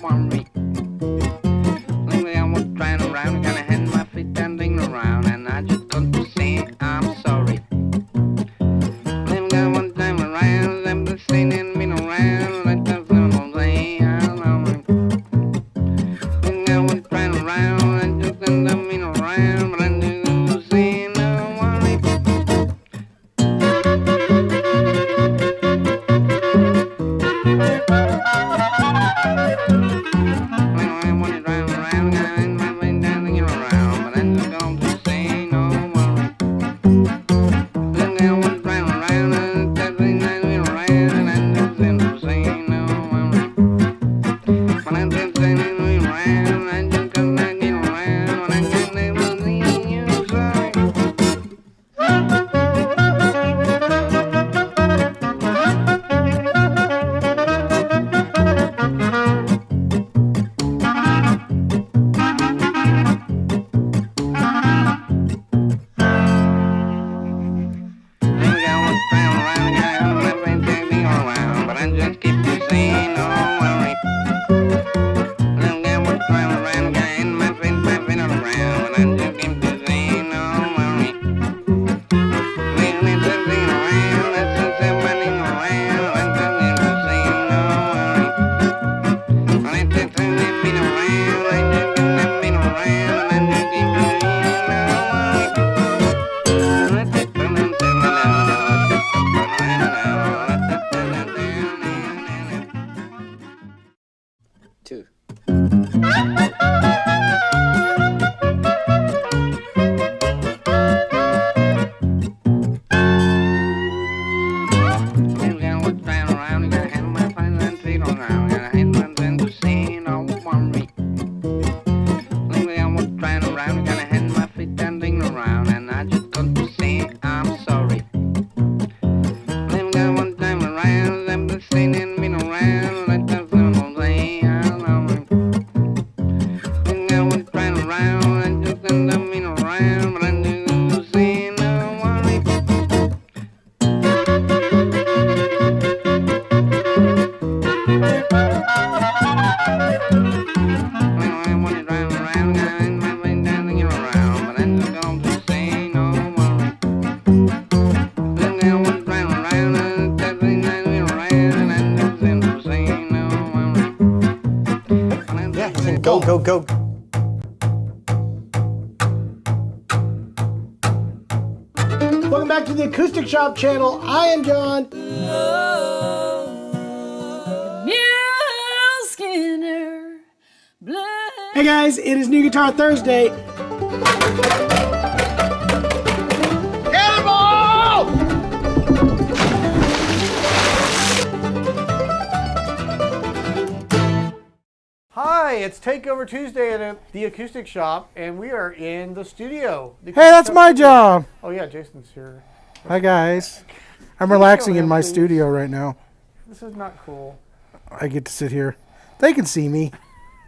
worry. Lately I was trying around, kinda had my feet standing around, and I just got to say I'm sorry. Lately I was time around, I'm just singing me around, I just don't say I'm sorry. Lately I was trying around, I just don't me around, but I do say no worry. Go. Welcome back to the Acoustic Shop channel. I am John. Hey guys, it is New Guitar Thursday. Cannonball! Hi, it's Takeover Tuesday at the Acoustic Shop, and we are in the studio. Hey, that's my job. Oh yeah, Jason's here. Hi guys. I'm relaxing in my studio right now. This is not cool. I get to sit here. They can see me.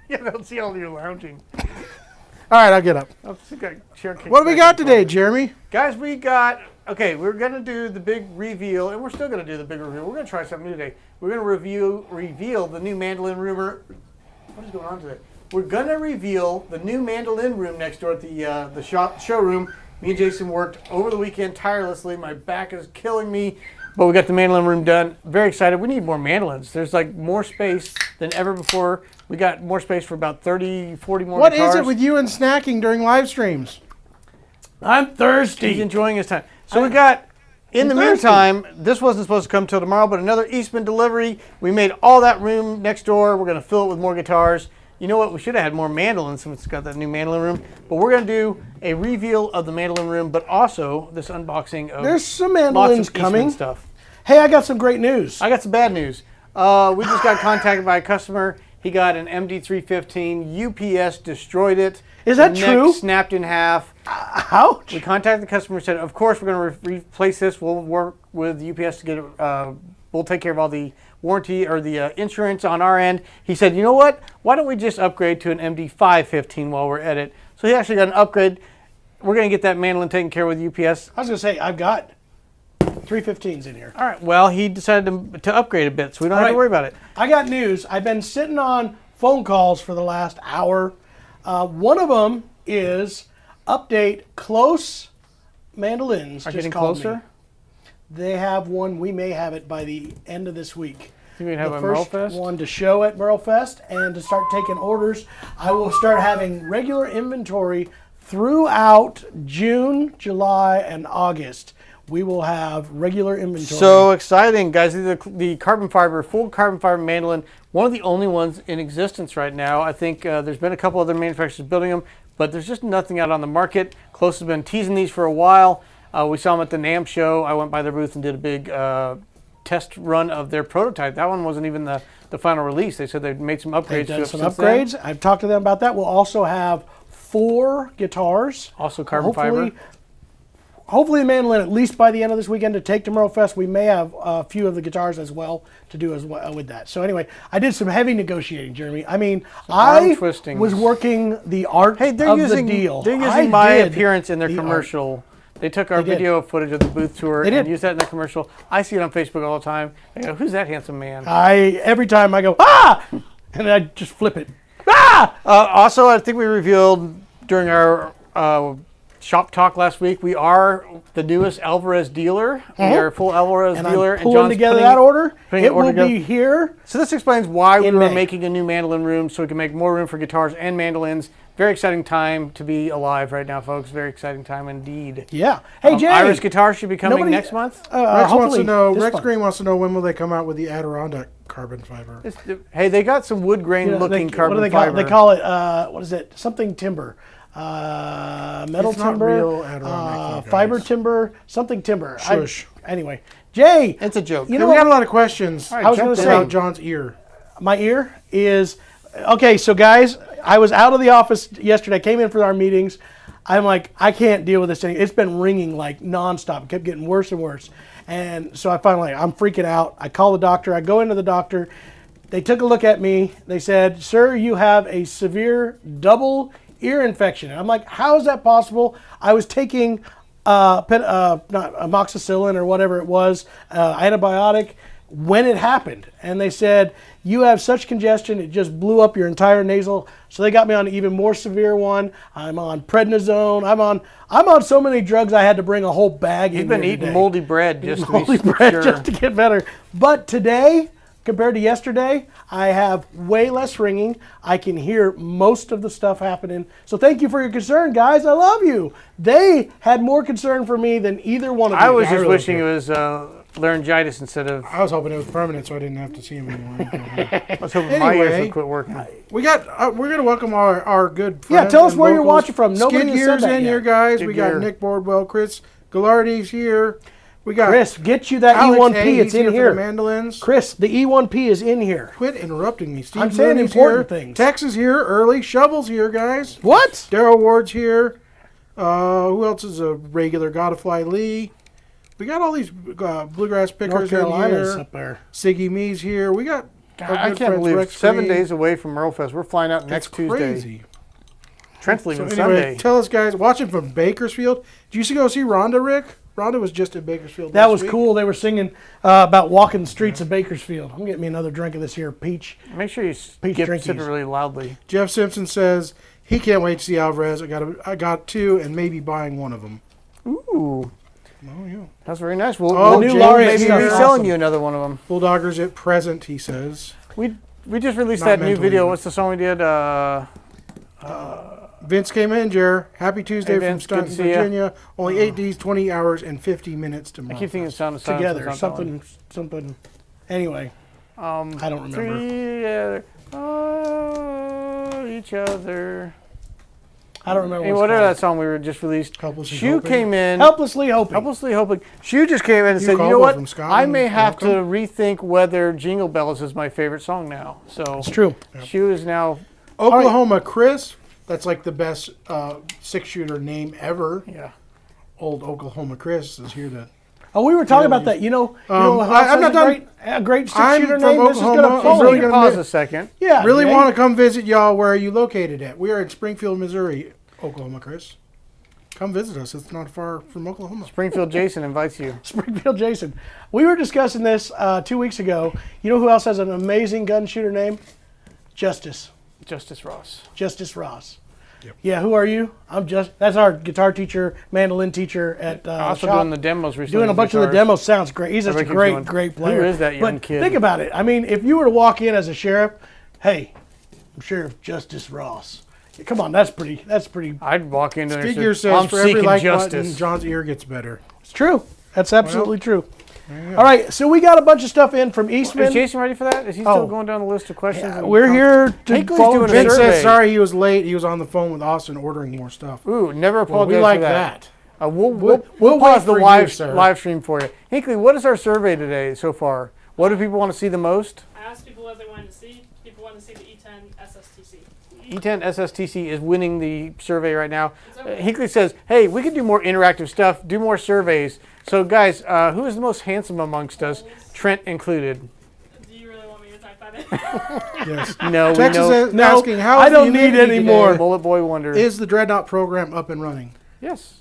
Yeah, they'll see all you lounging. All right, I'll get up. What What do we got today, Jeremy? Guys, we got, okay, we're going to do the big reveal, and we're still going to do the big reveal. We're going to try something new today. We're going to reveal the new Mandolin room. What is going on today? We're going to reveal the new Mandolin room next door at the showroom. Me and Jason worked over the weekend tirelessly. My back is killing me, but we got the Mandolin room done. Very excited. We need more mandolins. There's like more space than ever before. We got more space for about 30, 40 more guitars. What is it with you and snacking during live streams? I'm thirsty. He's enjoying his time. So we got, in the meantime, this wasn't supposed to come till tomorrow, but another Eastman delivery. We made all that room next door. We're going to fill it with more guitars. You know what? We should have had more mandolins since it's got that new mandolin room. But we're going to do a reveal of the mandolin room, but also this unboxing of There's some mandolins coming. Stuff. Hey, I got some great news. I got some bad news. We just got contacted by a customer. He got an MD315. UPS destroyed it. Is that true? Neck snapped in half. Ouch. We contacted the customer and said, of course, we're going to replace this. We'll work with UPS to get it. We'll take care of all the warranty or the insurance on our end. He said, you know what? Why don't we just upgrade to an MD515 while we're at it? So he actually got an upgrade. We're going to get that mandolin taken care of with UPS. I was going to say, I've got 315s in here. All right. Well, he decided to upgrade a bit, so we don't have to worry about it. I got news. I've been sitting on phone calls for the last hour. One of them is update close mandolins. Are just getting called closer? me. They have one. We may have it by the end of this week. You mean have The a first Merlefest? one to show at Merlefest and to start taking orders. I will start having regular inventory throughout June, July, and August. We will have regular inventory. So exciting, guys. The carbon fiber, full carbon fiber mandolin, one of the only ones in existence right now. I think there's been a couple other manufacturers building them, but there's just nothing out on the market. Close has been teasing these for a while. We saw them at the NAMM show. I went by their booth and did a big test run of their prototype. That one wasn't even the final release. They said they'd made some upgrades. They've done to it some since upgrades. then. I've talked to them about that. We'll also have 4 guitars. Also carbon fiber. Hopefully the mandolin at least by the end of this weekend to take to Merlefest. We may have a few of the guitars as well to do as well with that. So anyway, I did some heavy negotiating, Jeremy. I mean, I twistings. was working the art Hey, they're of using the deal. they're I using my did appearance in their the art. commercial. They took our They did. video footage of the booth tour They and did. used that in their commercial. I see it on Facebook all the time. I go, who's that handsome man? Every time I go, ah! And I just flip it. Ah! Also, I think we revealed during our shop talk last week, we are the newest Alvarez dealer. We are a full Alvarez And dealer. I'm pulling together that order. putting It the order will together. be here. So this explains why we in were May. making a new mandolin room so we can make more room for guitars and mandolins. Very exciting time to be alive right now, folks. Very exciting time indeed. Yeah. Hey, Jay. Irish Guitar should be coming nobody- next month. Rex wants hopefully to know. this Rex month. Green wants to know when will they come out with the Adirondack carbon fiber. Hey, they got some wood grain You know, looking what carbon do they call fiber. it? They call it, what is it? Something timber. Metal It's not timber. real Adirondack, you fiber guys. timber. Something timber. Shush. Anyway. Jay. It's a joke. You We know got what? a lot of questions right, I was going to about say, John's ear. my ear is, okay, so guys, I was out of the office yesterday. I came in for our meetings. I'm like, I can't deal with this thing. It's been ringing like nonstop. It kept getting worse and worse. And so I finally, I'm freaking out. I call the doctor. I go into the doctor. They took a look at me. They said, sir, you have a severe double ear infection. And I'm like, how is that possible? I was taking not amoxicillin or whatever it was, antibiotic, when it happened. And they said, you have such congestion, it just blew up your entire nasal. So they got me on an even more severe one. I'm on prednisone. I'm on so many drugs I had to bring a whole bag in. You've been here eating today. moldy bread just to Moldy be bread sure. just to get better. But today, compared to yesterday, I have way less ringing. I can hear most of the stuff happening. So thank you for your concern, guys. I love you. They had more concern for me than either one of you. I was just really wishing do. it was laryngitis instead of. I was hoping it was permanent, so I didn't have to see him anymore. I was hoping my ears Anyway. would quit working. We got. We're gonna welcome our good friends. Yeah, tell us and where you're locals. watching from. Nobody Skid has said Gear's that in yet. here, guys. Skid We got Gear. Nick Boardwell, Chris Gallardi's here. We got Chris, get you that Alex E1P. A, It's he's in for here. the mandolins. Chris, the E1P is in here. Quit interrupting me, Steve. I'm saying Mooney's important here. things. Tex is here early. Shovel's here, guys. What? Daryl Ward's here. Who else is a regular? Godfly Lee. We got all these bluegrass North pickers in Carolina's here. up there. Siggy Me's here. We got. our I good can't friends believe Rex 7 Green. days away from Merlefest. We're flying out next It's Tuesday. crazy. Trent's So leaving anyway, Sunday. tell us, guys, watching from Bakersfield. Did you used to go see Rhonda, Rick? Rhonda was just in Bakersfield. That last was week. cool. They were singing about walking the streets of Bakersfield. I'm getting me another drink of this here peach. Make sure you Peach sip drinkies. it really loudly. Jeff Simpson says he can't wait to see Alvarez. I got 2 and maybe buying one of them. Ooh, Oh yeah. that's very nice. We'll, Oh, we'll new maybe Laureate be stuff. selling Awesome. you another one of them. Bulldoggers at present, he says. We just released Not that new mentally, video. but- What's the song we did? Vince came in, Jer. Happy Tuesday Hey, from Vince, good to Staunton, see ya. Only 8 days, 20 hours, and 50 minutes tomorrow. I keep thinking Sound of Silence. Together, it's not that one. something. Anyway, I don't remember. Together, each other. I don't remember. Hey, what whatever that it's song we were just released. Helplessly Shu Hoping. came in. called. Helplessly hoping. Helplessly hoping. Shu just came in and said, "You called know her what? from I Scotland. may have to Welcome." rethink whether Jingle Bells is my favorite song now." So It's true. Shu is now. Oklahoma Chris. That's like the best 6-shooter name ever. Yeah. Old Oklahoma Chris is here to. Oh, we were talking about that. You know I'm I'm not done. A great I'm six-shooter from name. This is going Oklahoma. to follow. I'm really Really gonna pause mi- a second. Yeah. Really Jay. want to come visit y'all. Where are you located at? We are in Springfield, Missouri, Oklahoma, Chris. Come visit us. It's not far from Oklahoma. Springfield Jason invites you. Springfield Jason. We were discussing this 2 weeks ago. You know who else has an amazing gun shooter name? Justice. Justice Ross. Justice Ross. Yep. Yeah, who are you? That's our guitar teacher, mandolin teacher at Also Shoppe. doing the demos recently. Doing a bunch of the demos. Sounds great. He's such a Everybody keeps great going, player. "Who is that young but kid?" Think about it. I mean, if you were to walk in as a sheriff, hey, I'm Sheriff Justice Ross. Come on, that's pretty. I'd walk into there and Figure say, says I'm for every seeking like justice. button, John's ear gets better. It's true. That's absolutely true. There you go. All right, so we got a bunch of stuff in from Is Eastman. Jason ready for that? Is he still going down the list of questions? and We're here to Hinckley's follow doing a Vince survey. says sorry he was late. He was on the phone with Austin ordering more stuff. Ooh, never Well, apologize we like for that. that. We'll we'll pause wait the for live, you, sir. live stream for you. Hinckley, what is our survey today so far? What do people want to see the most? I asked people what they wanted to see. People want to see the E10 SSTC. E10 SSTC is winning the survey right now. It's okay. Hinckley says, hey, we could do more interactive stuff, do more surveys. So guys, who is the most handsome amongst us? Trent included. Do you really want me to type that in? Yes. No, we Texas know. is asking how I is the don't need humidity any today? more. Bullet Boy Wonder. Is the Dreadnought program up and running? Yes.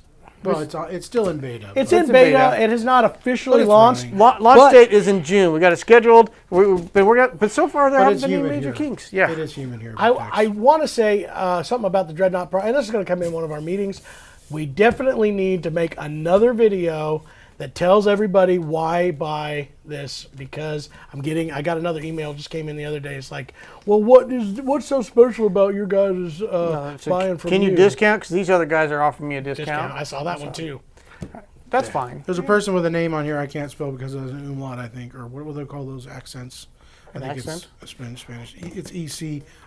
Well, it's still in beta. It's It's in in beta. beta. It has not officially But it's launched. running. Launch But- date is in June. We got it scheduled. But so far there But haven't it's been any humid major here. kinks. Yeah. It is human here. I want to say something about the Dreadnought Pro, and this is going to come in one of our meetings. We definitely need to make another video that tells everybody why buy this, because I got another email just came in the other day. It's like, well, what's so special about your guys' So buying from can you discount? Because these other guys are offering me a discount. I saw that one too. That's fine. There's a person with a name on here I can't spell because of an umlaut, I think, or what will they call those accents? I think accent? it's Spanish. It's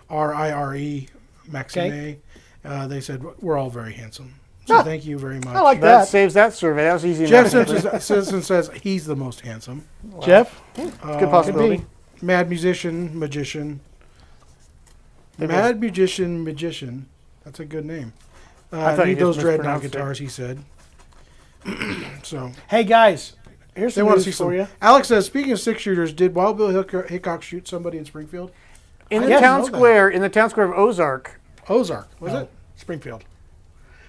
ECRIRE, Maxine. They said we're all very handsome. So thank you very much. I like That that. saves that survey. That was easy Jeff enough. Simpson says he's the most handsome. Jeff? Good possibility. Mad musician, magician. Mad magician. That's a good name. I thought you Need those just Dreadnought mispronounced it. guitars, he said. So Hey guys, here's they some want to news see for you. some. Alex says, speaking of six shooters, did Wild Bill Hickok shoot somebody in Springfield? In I the didn't town know that. square, in the town square of Ozark. Ozark, was it? Springfield.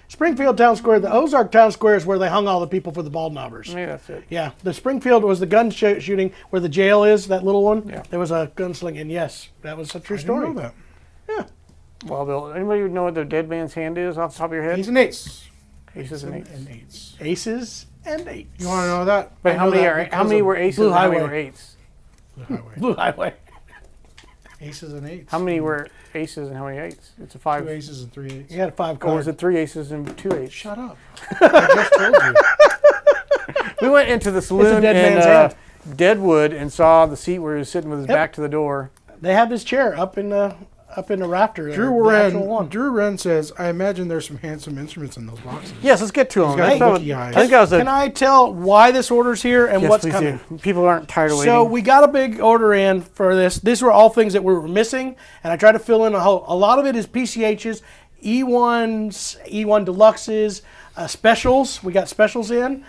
Springfield Town Square. The Ozark Town Square is where they hung all the people for the bald knobbers. Maybe that's it. Yeah, the Springfield was the gun shooting where the jail is, that little one. Yeah. There was a gunslinging. Yes, that was a true I didn't story. know that. Well, Bill, anybody know what the dead man's hand is off the top of your head? He's an ace. Aces and eights. And eights. Aces and eights. You want to know that? But I how know many that are because how many of were aces Blue and how many Highway. were eights? the highway. Blue Highway. Aces and eights. How many were aces and how many eights? It's a five. 2 aces and 3 eights. You had a 5 Or card. was it 3 aces and 2 eights? Shut up. I just told you. We went into the saloon dead in man's hand. Deadwood and saw the seat where he was sitting with his Yep. back to the door. They have this chair up in the rafter. there, Drew the actual one. Wren says, I imagine there's some handsome instruments in those boxes. Yes, let's get to them. got I thought- bookie eyes. I think that was a. Can I tell why this order's here and yes, what's please coming? do. People aren't tired of waiting. So we got a big order in for this. These were all things that we were missing, and I tried to fill in a lot of it is PCHs, E1s, E1 Deluxes, specials. We got specials in.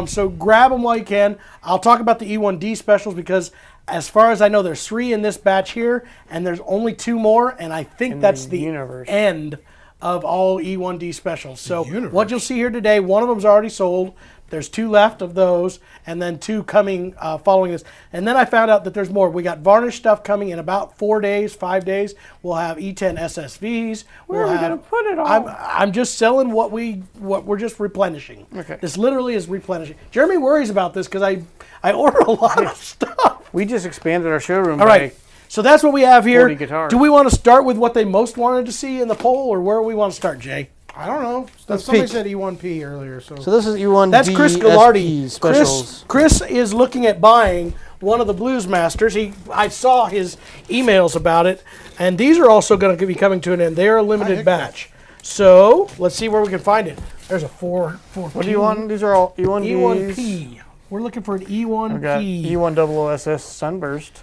So grab them while you can. I'll talk about the E1D specials because as far as I know, there's 3 in this batch here, and there's only 2 more, and I think In that's the the universe. end of all E1D specials. So universe. what you'll see here today, one of them's already sold. There's 2 left of those, and then 2 coming following this. And then I found out that there's more. We got varnish stuff coming in about 4 days, 5 days. We'll have E10 SSVs. Where are we gonna put it all? I'm just selling what we're just replenishing. Okay. This literally is replenishing. Jeremy worries about this because I order a lot of stuff. We just expanded our showroom. All right. So that's what we have here. 40 guitars. Do we want to start with what they most wanted to see in the poll, or where do we want to start, Jay? I don't know. Let's Somebody peek. said E1P earlier. So this is E1. That's Chris Gallardi. specials. Chris is looking at buying one of the Blues Masters. I saw his emails about it, and these are also going to be coming to an end. They are a limited batch. So let's see where we can find it. There's a 4. What do you want? These are all E1Ps. E1P. We're looking for an E1P. I've got E100SS Sunburst.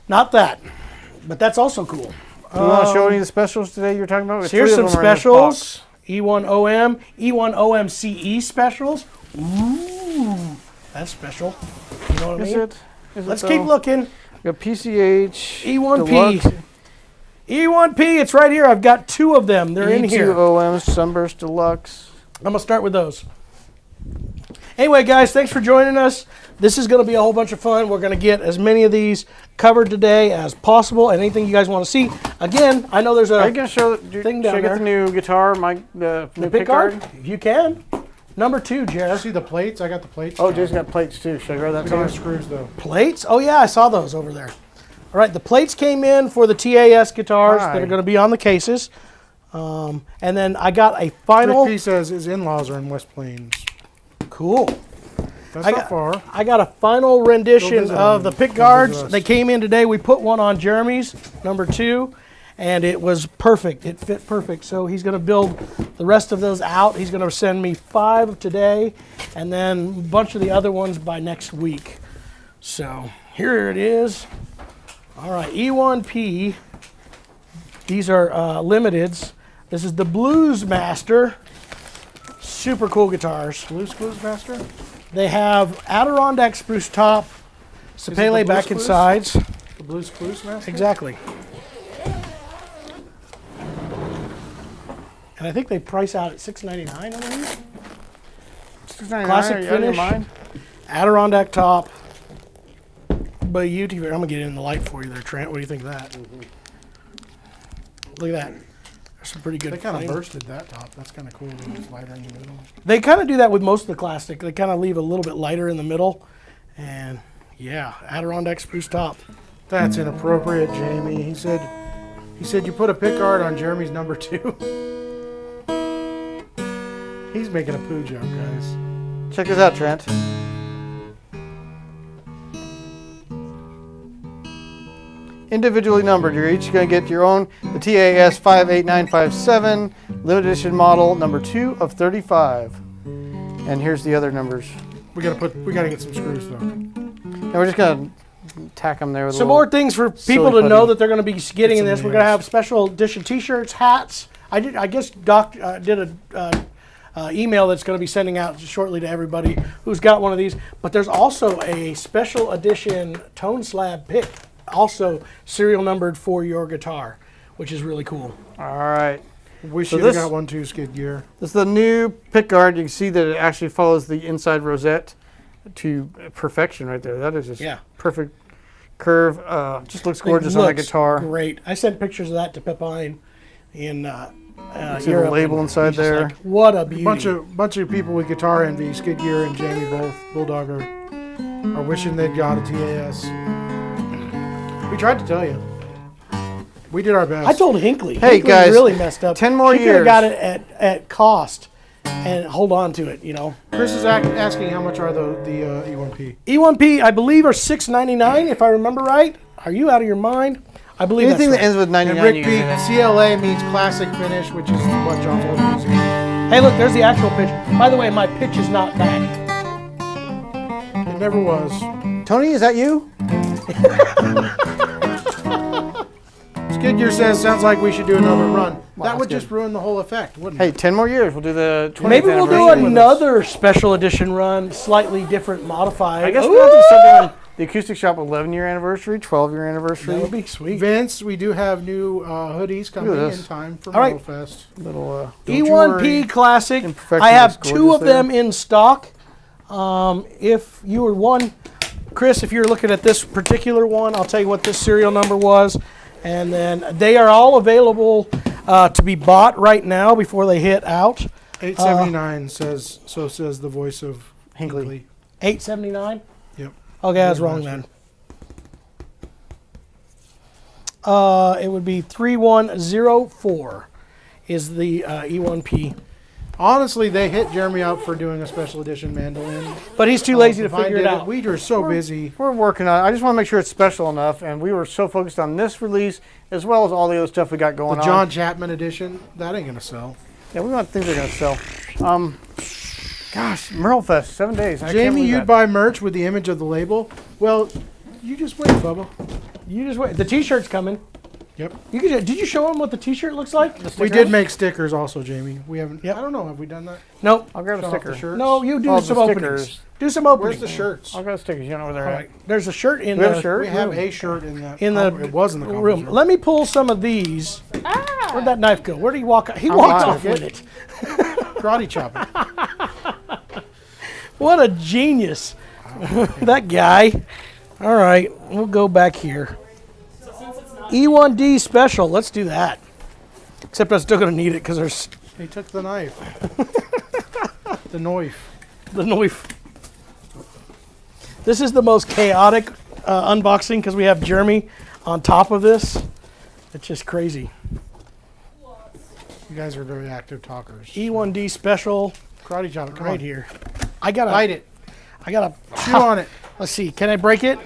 Not that, but that's also cool. Do you want to show any of the specials today you're talking about? So here's 3 some of them are in this specials. E1OM, E1OMCE specials. Ooh, that's special. You know what I box. mean? Is Let's it keep though? looking. We got PCH. E1P. Deluxe, E1P, it's right here. I've got 2 of them. They're in here. E2OM Sunburst Deluxe. I'm going to start with those. Anyway, guys, thanks for joining us. this is going to be a whole bunch of fun. We're going to get as many of these covered today as possible. Anything you guys want to see. Again, I know there's a Are you going to show thing should down I get there. the new guitar, the new pick guard. If you can. Number 2, Jared. See the plates? I got the plates. Oh, Jason's got plates too. Should I grab that We to don't you? have screws though. Plates? Oh yeah, I saw those over there. All right, the plates came in for the TAS guitars Hi. that are going to be on the cases. And then I got a final. Rick P says his in-laws are in West Plains. Cool. That's I not got- far. I got a final Go rendition visit of them. the pick Come guards. visit us. They came in today. We put one on Jeremy's, number 2, and it was perfect. It fit perfect. So he's going to build the rest of those out. He's going to send me 5 today, and then a bunch of the other ones by next week. So here it is. All right, E1P. These are limiteds. This is the Blues Master. Super cool guitars. Blues Master? They have Adirondack spruce top, Sapele the back Blues and sides. The Blues Master? Exactly. And I think they price out at $6.99 underneath. Classic Are you out of your finish. mind? Adirondack top. But I'm gonna get it in the light for you there, Trent. What do you think of that? Look at that. There's some pretty good. They kind of flame. bursted that top. That's kind of cool. It's lighter in the middle. They kind of do that with most of the classic. They kind of leave a little bit lighter in the middle, and yeah, Adirondack spruce top. That's inappropriate, Jamie. He said you put a pickguard on Jeremy's number 2. He's making a poo joke, guys. Check this out, Trent. Individually numbered, you're each going to get your own, the TAS 58957, limited edition model, number 2 of 35. And here's the other numbers. We gotta get some screws though. And we're just going to tack them there with a Some little- more things for people silly to know putty. that they're going to be getting in some this. We're going to nails. have special edition T-shirts, hats. I guess Doc did a email that's going to be sending out shortly to everybody who's got one of these. But there's also a special edition tone slab pick, also serial numbered for your guitar, which is really cool. All right. We So should have this- got one too, Skid Gear. This is the new pickguard. You can see that it actually follows the inside rosette to perfection right there. That is just Yeah. perfect curve. Just looks gorgeous on that Looks guitar. Great. I sent pictures of that to Pepine in See the Europe. label and inside he's just there. like, what a beauty. Bunch of people with guitar envy, Skid Gear and Jamie both, Bulldog are wishing they'd got a TAS. We tried to tell you. We did our best. I told Hinckley. Hey, Hinckley guys, really messed up. 10 more she could have years. got it at cost and hold on to it. Chris is asking how much are the E1P. E1P, I believe, are $6.99 if I remember right. Are you out of your mind? I believe Anything that's that right. ends with And 99, Rick you P, can do that. CLA means classic finish, which is what John's old using. Hey, look, there's the actual pitch. By the way, my pitch is not back. It never was. Tony, is that you? Skid Gear says, sounds like we should do another run. That that's would good. just ruin the whole effect, wouldn't Hey, it? 10 more years. We'll do the 20th Maybe we'll do anniversary with us. another special edition run, slightly different, modified. I guess Ooh, we'll have to start doing the Acoustic Shop 11-year anniversary, 12-year anniversary. that would be sweet. Vince, we do have new hoodies coming Look at in this. time for All right. Metal Fest. Little, Don't you E1P worry. Classic. Imperfection I have is 2 gorgeous of them in stock. If you were one, Chris, if you're looking at this particular one, I'll tell you what this serial number was. And then they are all available to be bought right now before they hit out. 879 says the voice of Hinckley. $8.79? Yep. Okay, I was wrong then. It would be 3104 is the E1P. Honestly, they hit Jeremy up for doing a special edition mandolin. But he's too lazy to If I figure it did out. We were so busy. We're working on it. I just want to make sure it's special enough, and we were so focused on this release as well as all the other stuff we got going The on. John Chapman edition, that ain't gonna sell. Yeah, we want things that are going to sell. Gosh, Merle Fest, 7 days. I can't Jamie, believe you'd that. buy merch with the image of the label. Well, you just wait, Bubba. You just wait. The T-shirt's coming. Yep. Did you show him what the T-shirt looks like? We did make stickers also, Jamie. We haven't. Yep. I don't know. Have we done that? Nope. I'll grab a Show off sticker. the shirts? No, you do Oh, some the openings. stickers. Do some openings. Where's the shirts? I'll grab stickers. You know where they're All at. right. There's a shirt in We have the a shirt? We have room. a shirt in the. In the it was in the conference room. room. Let me pull some of these. Where'd that knife go? Where did he walk? He walked lying. off with it. Karate chop it. What a genius. That guy. All right, we'll go back here. So since it's not E1D special. Let's do that. Except I'm still going to need it because there's He took the knife. The knife. the knife. This is the most chaotic unboxing because we have Jeremy on top of this. It's just crazy. You guys are very active talkers. E1D special Karate chop. Come right on. here. I gotta Bite it. I gotta Chew on it. Let's see. Can I break it?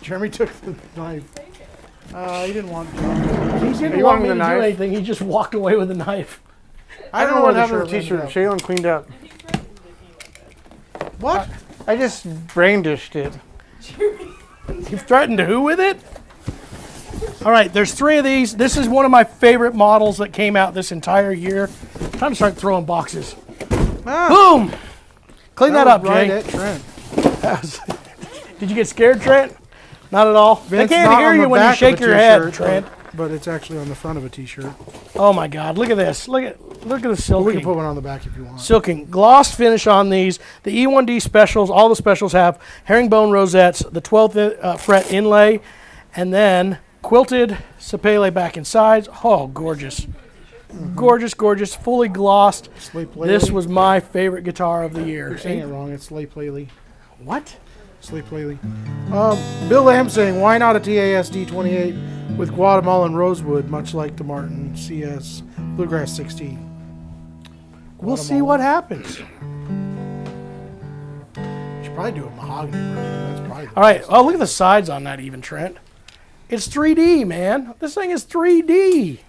Jeremy took the knife. He didn't want to. He didn't you want want me the to knife? do anything. He just walked away with the knife. I don't know what happened to the t-shirt. Shaylin cleaned up. What? I just brain dished it. You threatened to who with it? All right, there's 3 of these. This is one of my favorite models that came out this entire year. Time to start throwing boxes. Ah, Boom! Clean that up, right Jay. at Trent. Did you get scared, Trent? Not at all. They Vince, can't not hear on you the when you back of shake a your head, t-shirt, Trent. But it's actually on the front of a t-shirt. Oh my God! Look at this. Look at the But we silking. can put one on the back if you want. Silking gloss finish on these. The E1D specials. All the specials have herringbone rosettes, the 12th fret inlay, and then quilted sapele back and sides. Oh, gorgeous. Gorgeous, gorgeous, fully glossed. Sleep This Lately. was my favorite guitar of the year. You're saying it wrong. It's Sleep Lately. What? Sleep Lately. Bill Lamb saying, why not a TAS D28 with Guatemalan rosewood, much like the Martin CS Bluegrass 16? We'll see what happens. Should probably do a mahogany version. That's probably the All right. best. Oh, look at the sides on that even, Trent. It's 3D, man. This thing is 3D.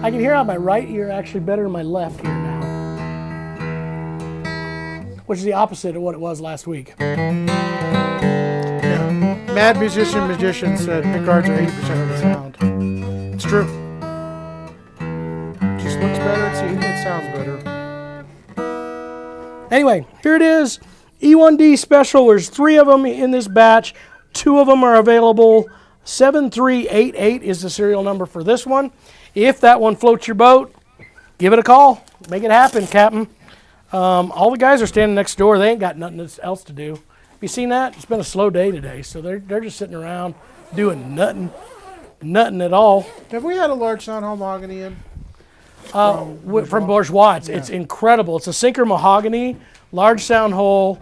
I can hear out my right ear actually better than my left ear now, which is the opposite of what it was last week. Mad Magician said pickguards are 80% of the sound. It's true. Just looks better. It sounds better. Anyway, here it is. E1D special. There's 3 of them in this batch. 2 of them are available. 7388 is the serial number for this one. If that one floats your boat, give it a call. Make it happen, Captain. All the guys are standing next door. They ain't got nothing else to do. You seen that? It's been a slow day today, so they're just sitting around doing nothing at all. Have we had a large sound mahogany in? From Bourgeois, it's incredible. It's a sinker mahogany, large sound hole,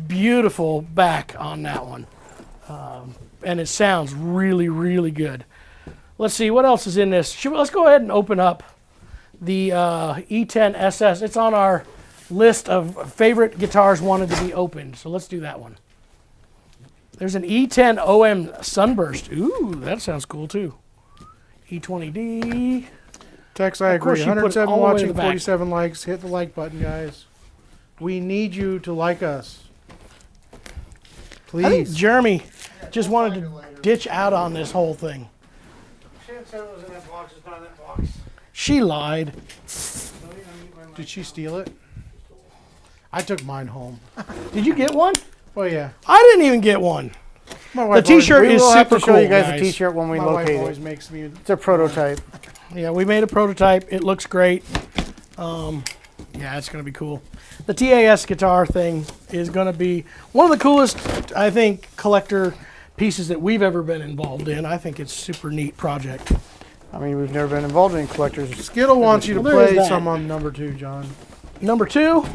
beautiful back on that one, and it sounds really, really good. Let's see what else is in this. Let's go ahead and open up the E10 SS. It's on our list of favorite guitars wanted to be opened, so let's do that one. There's an E10 OM Sunburst. Ooh, that sounds cool too. E20D. Text, I Of course, agree. you put it 107 all the way to watching, the back. 47 likes. Hit the like button, guys. We need you to like us. I think Please. Jeremy just wanted to ditch out on this whole thing. She lied. Did she steal it? I took mine home. Did you get one? Oh, yeah. I didn't even get one. My The wife t-shirt We is will have super to show cool, you guys guys. a t-shirt when we My wife locate always it. makes me... It's a prototype. Yeah, we made a prototype. It looks great. Yeah, it's going to be cool. The TAS guitar thing is going to be one of the coolest, I think, collector pieces that we've ever been involved in. I think it's a super neat project. I mean, we've never been involved in collectors. Skittle wants you to Well, there is play that. some on number 2, John. Number 2.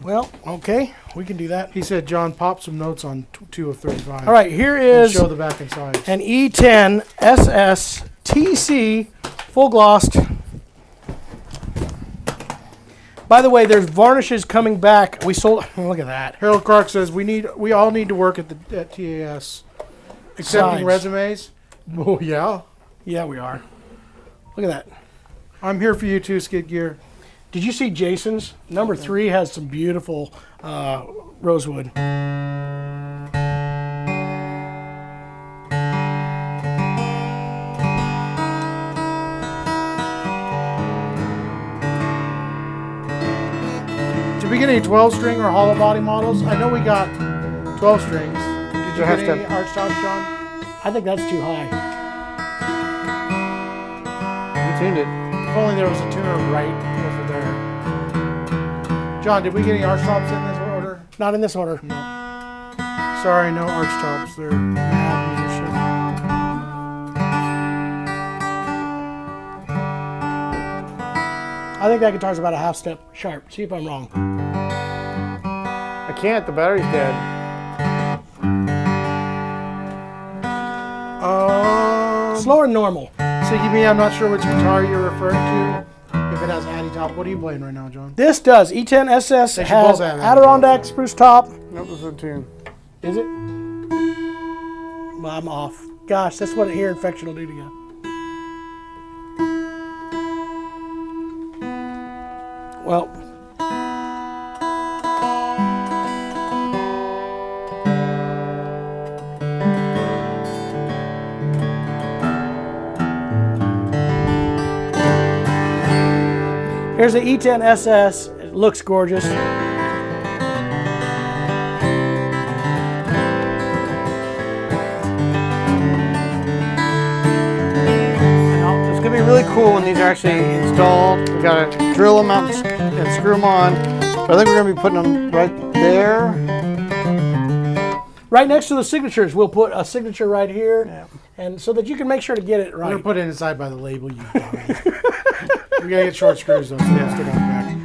Well, okay, we can do that. He said, John, pop some notes on 2 of 35. All right, here And is show the back and sides. an E10 SS TC full glossed. By the way, there's varnishes coming back. We sold. Look at that. Harold Clark says, we all need to work at TAS. Accepting Sides. resumes? Oh, yeah. Yeah, we are. Look at that. I'm here for you too, Skid Gear. Did you see Jason's? Number 3 has some beautiful rosewood. To we get any 12 string or hollow body models? I know we got 12 strings. Did you have get to- any arch tops, John? I think that's too high. You tuned it. If only there was a tuner right over there. John, did we get any arch tops in this order? Not in this order. Sorry, no arch tops. They're mad musician. I think that guitar's about a half step sharp. See if I'm wrong. I can't. The battery's dead. Slower than normal. So give me, I'm not sure which guitar you're referring to. If it has Addy top, what are you playing right now, John? This does. E10 SS They should has both have that. Adirondack spruce top. Nope, this is a tune. Is it? Well, I'm off. Gosh, that's what ear infection will do to you. Well, here's the E10 SS. It looks gorgeous. Now, it's gonna be really cool when these are actually installed. We gotta drill them out and screw them on. But I think we're gonna be putting them right there. Right next to the signatures, we'll put a signature right here, and so that you can make sure to get it We're right. gonna put it inside by the label, you dummy. We gotta get short screws though, so they don't stick on the back.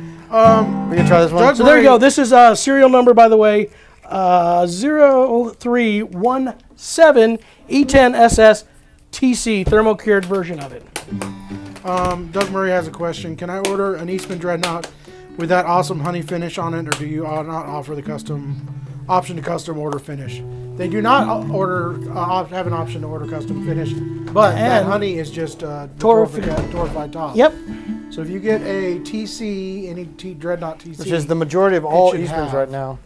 We're gonna try this one. Doug, So there you go. This is a serial number, by the way, 0317 E10 SS TC thermo cured version of it. Doug Murray has a question. Can I order an Eastman Dreadnought with that awesome honey finish on it, or do you not offer the option to custom order finish? They do not have an option to order custom finish, but that And honey is just the Torrified. torrified top. Yep. So if you get a TC, any Dreadnought TC, Which is the majority of all should Eastmans have. right now.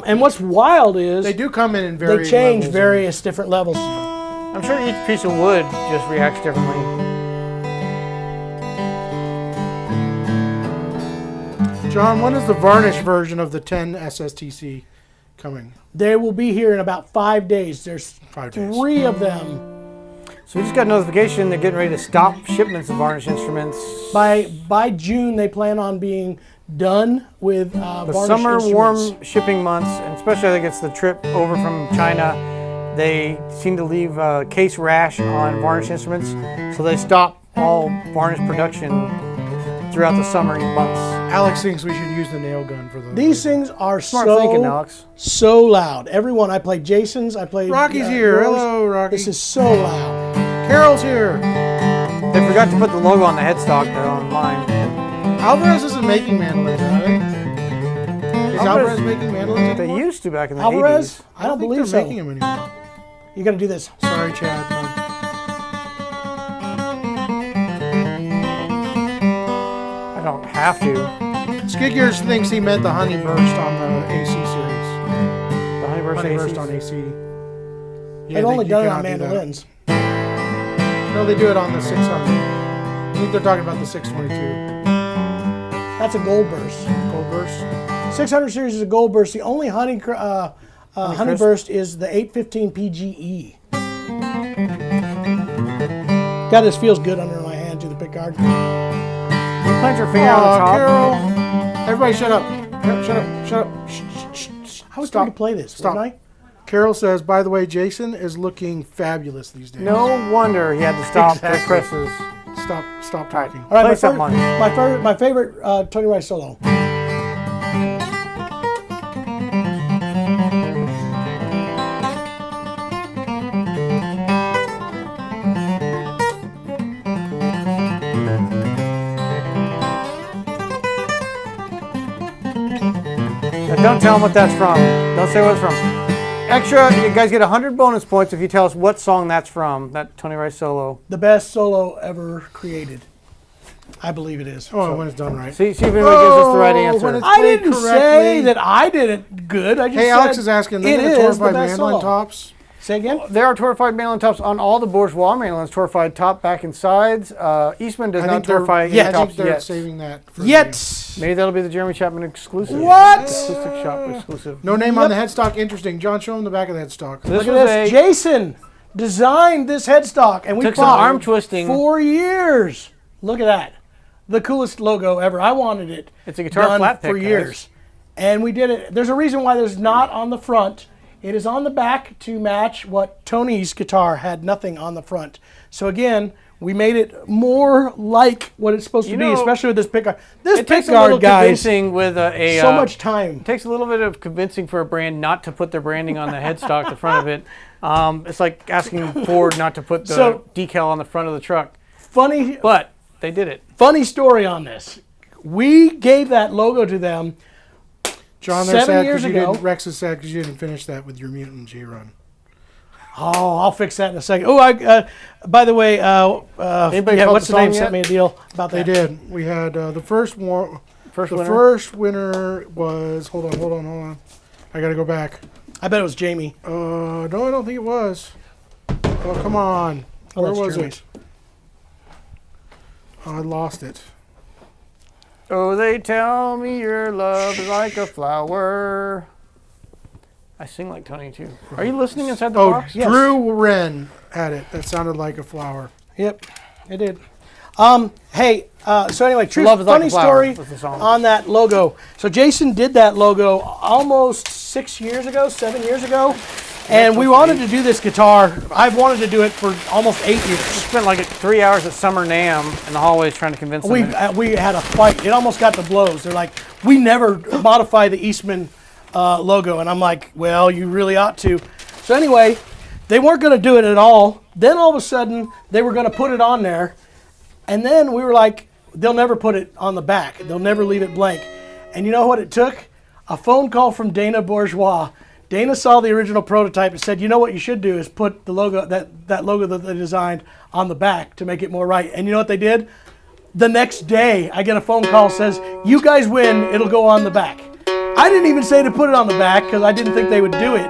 And what's wild is they do come in very they change levels. various different levels. I'm sure each piece of wood just reacts differently. John, when is the varnish version of the 10 SSTC coming? They will be here in about 5 days. There's 5 days. 3 of them. So we just got notification they're getting ready to stop shipments of varnish instruments. By June, they plan on being done with The varnish summer instruments. warm shipping months, and especially I think it's the trip over from China, they seem to leave a case rash on varnish instruments, so they stop all varnish production throughout the summer months. Alex thinks we should use the nail gun for those. These things are Smart thinking, so Alex. loud. Everyone, I played Jason's, I played Rocky's here. yours. Hello, Rocky. This is so loud. Carol's here. They forgot to put the logo on the headstock though on mine. Alvarez isn't making mandolins, are they? Is Alvarez making mandolins They anymore? used to back in the Alvarez? 80s. I don't think believe they're so. making them anymore. You got to do this. Sorry, Chad. I don't have to. Skid Gears thinks he meant the Honey Burst on the AC series. The Honeyburst Honey Burst ACs. on AC. They've only done it on cannot do that. mandolins. No, they do it on the 600. I think they're talking about the 622. That's a gold burst. Gold Burst. 600 series is a gold burst. The only honey Crisp? burst is the 815 PGE. God, this feels good under my hand to the pickguard. You plant your finger on the top. Carol. Everybody shut up. Shut up. Shut up. Shh, shh, shh. I was Stop. trying to play this, Stop. wasn't Carol says, by the way, Jason is looking fabulous these days. No wonder he had to stop the Exactly. presses. Stop talking. I? All right, Play something on it. my favorite Tony Rice solo. Now don't tell him what that's from. Don't say what it's from. Extra, you guys get 100 bonus points if you tell us what song that's from, that Tony Rice solo. The best solo ever created. I believe it is. Oh, when it's done right. See if anybody gives us the right when answer. it's- I played didn't say correctly. that I did it good. I just Hey, said Alex is asking, it they're is torn the by best mandolin solo. tops. Say again? There are torrefied mandolin tops on all the bourgeois mandolins, torrefied top, back, and sides. Eastman does not torrefy any I think tops they're yet. saving that. For Yet. Maybe that'll be the Jeremy Chapman exclusive. What? Acoustic shop exclusive. No name on the headstock. Interesting. John, show them the back of the headstock. This Look was at this. a Jason designed this headstock, and we took some fought arm twisting. 4 years. Look at that. The coolest logo ever. I wanted it. It's a guitar done flat pick, for years. And we did it. There's a reason why there's not on the front. It is on the back to match what Tony's guitar had nothing on the front. So again, we made it more like what it's supposed to be, especially with this pickguard. This It takes a little pickguard, guys, convincing with so much time. It takes a little bit of convincing for a brand not to put their branding on the headstock, the front of it. It's like asking Ford not to put the decal on the front of the truck. Funny, But they did it. funny story on this. We gave that logo to them. John, they're 7 sad years because you ago. didn't. Rex is sad because you didn't finish that with your Mutant G run. Oh, I'll fix that in a second. Oh, by the way, Anybody called what's the the name? song Sent me a deal about They that. did. We had the first one. First The winner. first winner was. Hold on. I gotta go back. I bet it was Jamie. No, I don't think it was. Oh, come on. Oh, Where that's was Jeremy's. it? Oh, I lost it. Oh, they tell me your love is like a flower. I sing like Tony too. Are you listening inside the Oh, box? Yes. Drew Wren had it. That sounded like a flower. Yep, it did. Hey, so anyway, true Love is like funny a flower story was the song. on that logo. So Jason did that logo almost 7 years ago, and we wanted to do this guitar. I've wanted to do it for almost 8 years. Spent like 3 hours at Summer NAMM in the hallways trying to convince them. We had a fight. It almost got to blows. They're like, we never modify the Eastman logo, and I'm like, well, you really ought to. So anyway, they weren't going to do it at all. Then all of a sudden, they were going to put it on there. And then we were like, they'll never put it on the back. They'll never leave it blank. And you know what it took? A phone call from Dana Bourgeois. Dana saw the original prototype and said, you know what you should do is put the logo, that logo that they designed on the back to make it more right. And you know what they did? The next day, I get a phone call that says, you guys win, it'll go on the back. I didn't even say to put it on the back because I didn't think they would do it.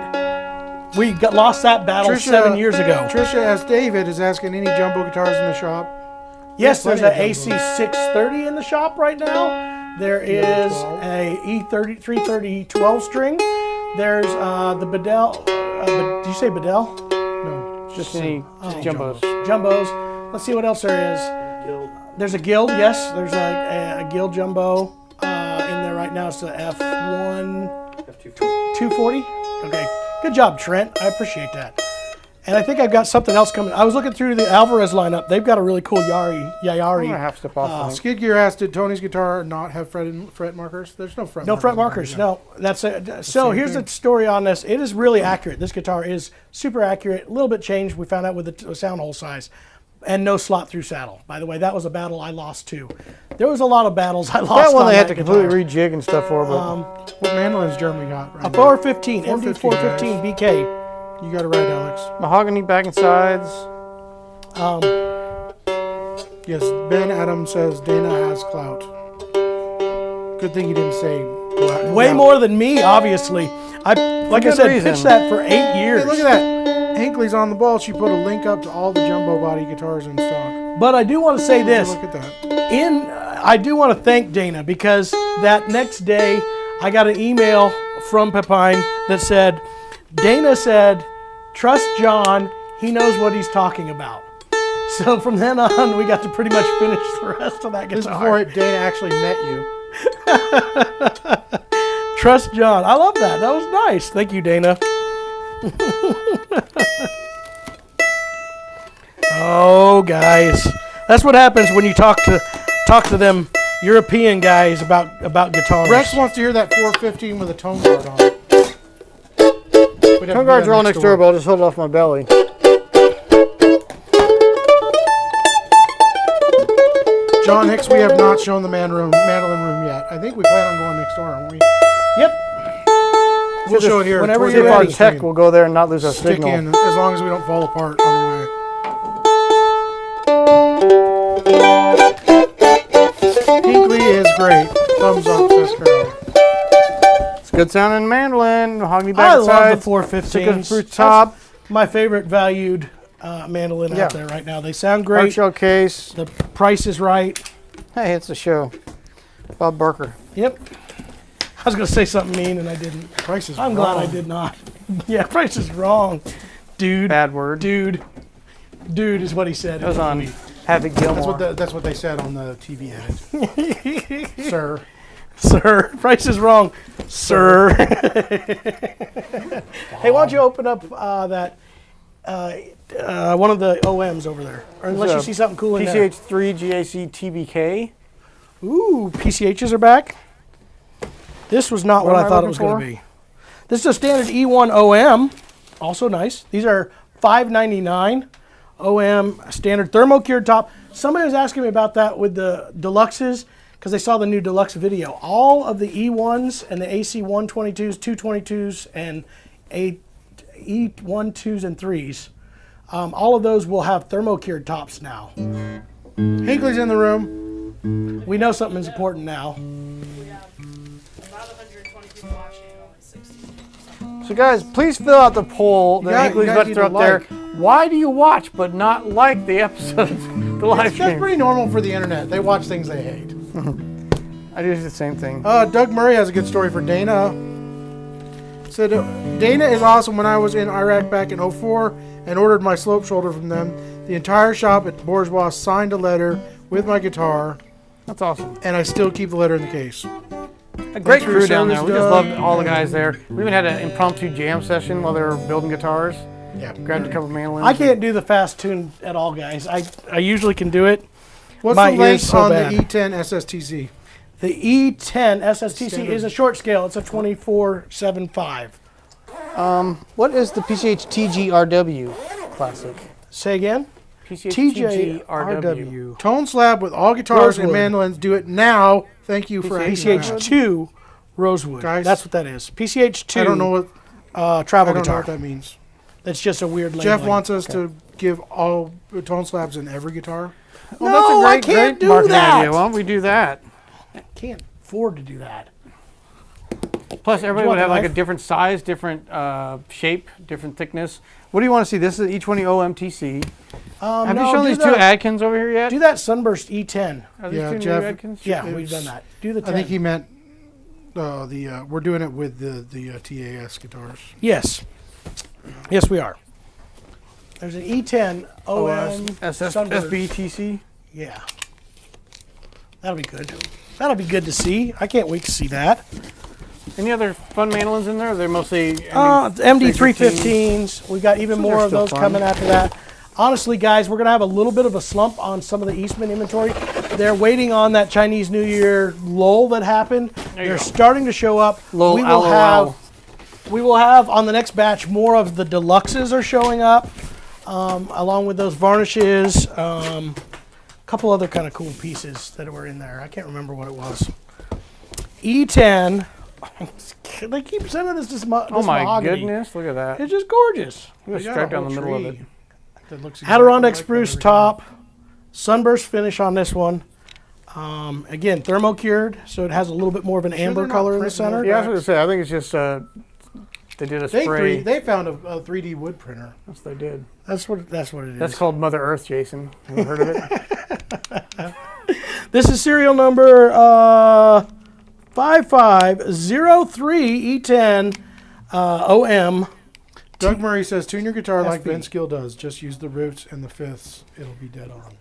We lost that battle 7 years ago. Trisha S. David is asking any jumbo guitars in the shop. Yes, there's plenty an of AC jumbos. 630 in the shop right now. There is a E30 330 12 string. There's the Bedell. Did you say Bedell? No, Just any jumbos. Jumbos. Let's see what else there is. There's a Guild. Yes, there's a Guild jumbo in there right now. It's the F1 240. Okay, good job, Trent. I appreciate that. And I think I've got something else coming. I was looking through the Alvarez lineup. They've got a really cool I'm gonna Yayari. have to step off. Skid Gear asked, did Tony's guitar not have fret markers? There's no fret No markers. fret on there, markers. yeah. No, that's it. So here's thing. the story on this. It is really accurate. This guitar is super accurate. A little bit changed. We found out with the sound hole size, and no slot through saddle. By the way, that was a battle I lost too. There was a lot of battles I lost. That one on they had to guitar. completely rejig and stuff for, but What mandolins Jeremy got? Right A now? 415, MD 415, 415 BK. You got it right, Alex. mahogany back and sides. Yes, Ben Adams says Dana has clout. Good thing he didn't say black. Way more than me, obviously. Like I good said, reason. pitched that for 8 years. Hey, look at that. Hinkley's on the ball. She put a link up to all the jumbo body guitars in stock. But I do want to say this. Look at that. I do want to thank Dana because that next day I got an email from Pepine that said, Dana said, trust John, he knows what he's talking about. So from then on, we got to pretty much finish the rest of that This is guitar. before Dana actually met you. Trust John. I love that. That was nice. Thank you, Dana. Oh, guys. That's what happens when you talk to them European guys about guitars. Rex wants to hear that 415 with a tone guard on it. We'd have to Tone do guards that are all next door, but I'll just hold it off my belly. John Hicks, we have not shown the mandolin room yet. I think we plan on going next door, aren't we? Yep. We'll show it here. whenever towards you're the If our ready. end of the tech stream. will go there and not lose our Stick signal. in, as long as we don't fall apart on the way. Hinkley is great. Thumbs up, says Carol. It's good sounding mandolin, mahogany I back and love the sides, 415s. chicken fruit top. my favorite valued mandolin Yeah. out there right now. They sound Hard great. shell case. The price is right. Hey, it's a show. Bob Barker. Yep. I was going to say something mean and I didn't. Price is I'm wrong. glad I did not. Yeah, price is wrong. Dude. Bad word. Dude is what he said. That was on Havoc Gilmore. That's what they said on the TV edit. Sir. Sir, price is wrong. Sir. Hey, why don't you open up that one of the OMs over there? Or unless you see something cool in there. PCH3 GAC TBK. Ooh, PCHs are back. This was not what What am I I thought it looking was going for? to be. This is a standard E1 OM, also nice. These are $5.99 OM standard thermo-cured top. Somebody was asking me about that with the deluxes because they saw the new deluxe video. All of the E1s and the AC 122s, 222s, and E1, 2s, and 3s, all of those will have thermo-cured tops now. Hinkley's in the room. We know something is important now. We have about 120 people watching and only 60. So guys, please fill out the poll that You Hinkley's guys about to need throw to up there. like. Why do you watch but not like the episodes, the live That's stream? pretty normal for the internet. They watch things they hate. I do the same thing. Doug Murray has a good story for Dana. Said, Dana is awesome. When I was in Iraq back in 04 and ordered my slope shoulder from them, the entire shop at Bourgeois signed a letter with my guitar, That's awesome. and I still keep the letter in the case. A great for your crew down there. service, We just Doug. loved all the guys there. We even had an impromptu jam session while they were building guitars. Yeah. Grabbed a couple mandolins. I can't do the fast tune at all, guys. I usually can do it. What's My the ear's length so on bad. the E10 SSTC? The E10 SSTC Standard. is a short scale. It's a 2475. What is the PCH TGRW Classic? Say again? PCH TJRW. Tone slab with all guitars and Rosewood. mandolins. Do it now. Thank you for asking that. PCH2 Rosewood. Guys, That's what that is. PCH2 I don't know what travel I don't know guitar. what that means. That's just a weird Jeff labeling. wants us to give all tone slabs in every guitar. No, I can't do marketing that. idea. Why don't we do that? Can't afford to do that. Plus, everybody want would have the like a knife? different size, different shape, different thickness. What do you want to see? This is each one of the OMTC. Have you shown these two Adkins over here yet? Do that Sunburst E10. Are these Yeah, two new Jeff. Adkins? Yeah, It's- we've done that. Do the 10. I think he meant we're doing it with the TAS guitars. Yes. Yes, we are. There's an E10 OM Sunburst. SBTC. Yeah. That'll be good. That'll be good to see. I can't wait to see that. Any other fun mandolins in there? Or they're mostly MD315s. We got even So more they're of still those fun. coming after that. Honestly, guys, we're going to have a little bit of a slump on some of the Eastman inventory. They're waiting on that Chinese New Year lull that happened. you They're go. starting to show up. Lull, we will owl, have owl. we will have on the next batch more of the deluxes are showing up, along with those varnishes. A couple other kind of cool pieces that were in there. I can't remember what it was. E10. They keep sending us this Oh my mahogany. goodness! Look at that. It's just gorgeous. Look at They the got stripe a down the whole middle of it. tree that looks exactly Adirondack like that spruce every top, sunburst finish on this one. Again, thermo-cured, so it has a little bit more of an amber they're not color in the printing center. more Yeah, I was going to say. I think it's just they did a spray. They found a 3D wood printer. That's what they did. That's what it is. That's called Mother Earth, Jason. Have you heard of it? This is serial number 5503 E10 OM. Doug Murray says, tune your guitar like SB. Vince Gill does. Just use the roots and the fifths. It'll be dead on.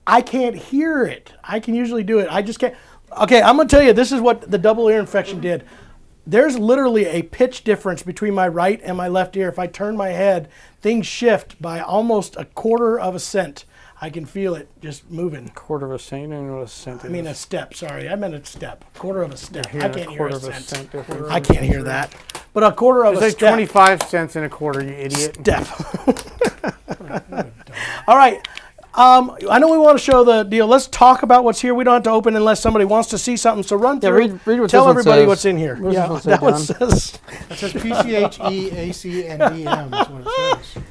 I can't hear it. I can usually do it. I just can't. Okay, I'm going to tell you, this is what the double ear infection did. There's literally a pitch difference between my right and my left ear. If I turn my head, things shift by almost a quarter of a cent. I can feel it just moving. Quarter of a cent and what a cent is. I mean a step, sorry. I meant a step. Quarter of a step. Here, I can't hear quarter a of a cent. cent difference. I can't hear that. But a quarter of It's a like step. 25 cents in a quarter, you idiot. Step. All right. I know we want to show the deal. Let's talk about what's here. We don't have to open unless somebody wants to see something. So run Yeah, through. read what Tell this one everybody says. what's in here. What does this that one one say, says. It says PCHE, AC, and DM is what it says.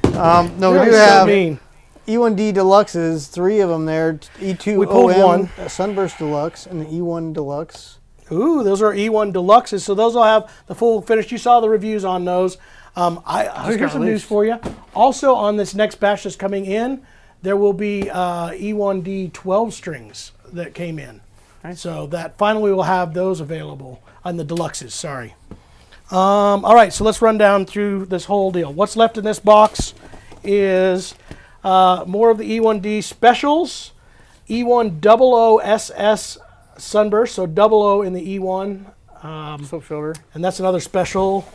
No, we You're do so have mean. E1D Deluxes, 3 of them there. E2 We pulled OM, one. Sunburst Deluxe, and the E1 Deluxe. Ooh, those are E1 Deluxes. So those will have the full finish. You saw the reviews on those. Here's some news for you. Also, on this next batch that's coming in, there will be E1D 12 strings that came in. Nice. So that finally we'll have those available on the deluxes. Sorry. All right, so let's run down through this whole deal. What's left in this box is more of the E1D specials, E100SS Sunburst, so 00 in the E1. Soap shoulder. And that's another special.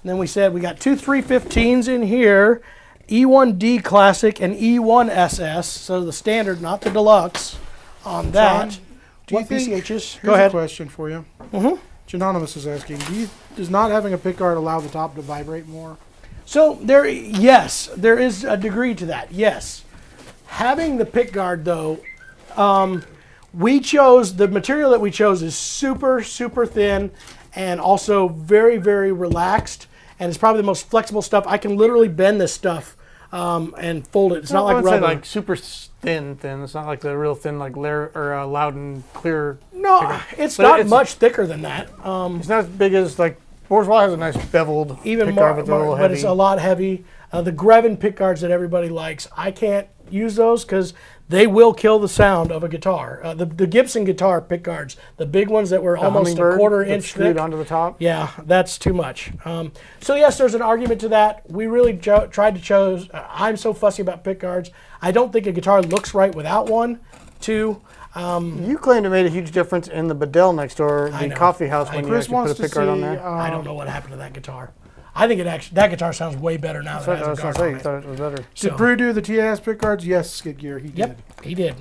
And then we said we got two 315s in here, E1D Classic and E1SS, so the standard, not the deluxe, on that. John, do you What think, PCHs? here's Go ahead. a question for you. Anonymous is asking, does not having a pickguard allow the top to vibrate more? So yes, there is a degree to that. Yes, having the pick guard though, we chose the material that we chose is super thin, and also very relaxed, and it's probably the most flexible stuff. I can literally bend this stuff and fold it. It's not I like would say rubber. like super thin. It's not like the real thin, like loud and clear. No, it's But not it's- much thicker than that. It's not as big as like Bourgeois has a nice beveled Even pick more, guard, but they're a little but heavy. it's a lot heavy. The Grevin pick guards that everybody likes, I can't use those because they will kill the sound of a guitar. The Gibson guitar pick guards, the big ones that were The almost a Hummingbird quarter that's inch screwed thick. onto the top. Yeah, that's too much. So yes, there's an argument to that. We really tried to choose. I'm so fussy about pick guards. I don't think a guitar looks right without one. Two. You claimed it made a huge difference in the Bedell next door, I the know. coffee house, when you Chris actually wants put a to pick guard on see, there. I don't know what happened to that guitar. I think that guitar sounds way better now I that it has a was going guard to say, on you it. thought it was better. Did So- Brew do the TS pickguards? Yes, Skid Gear, he Yep, did. he did.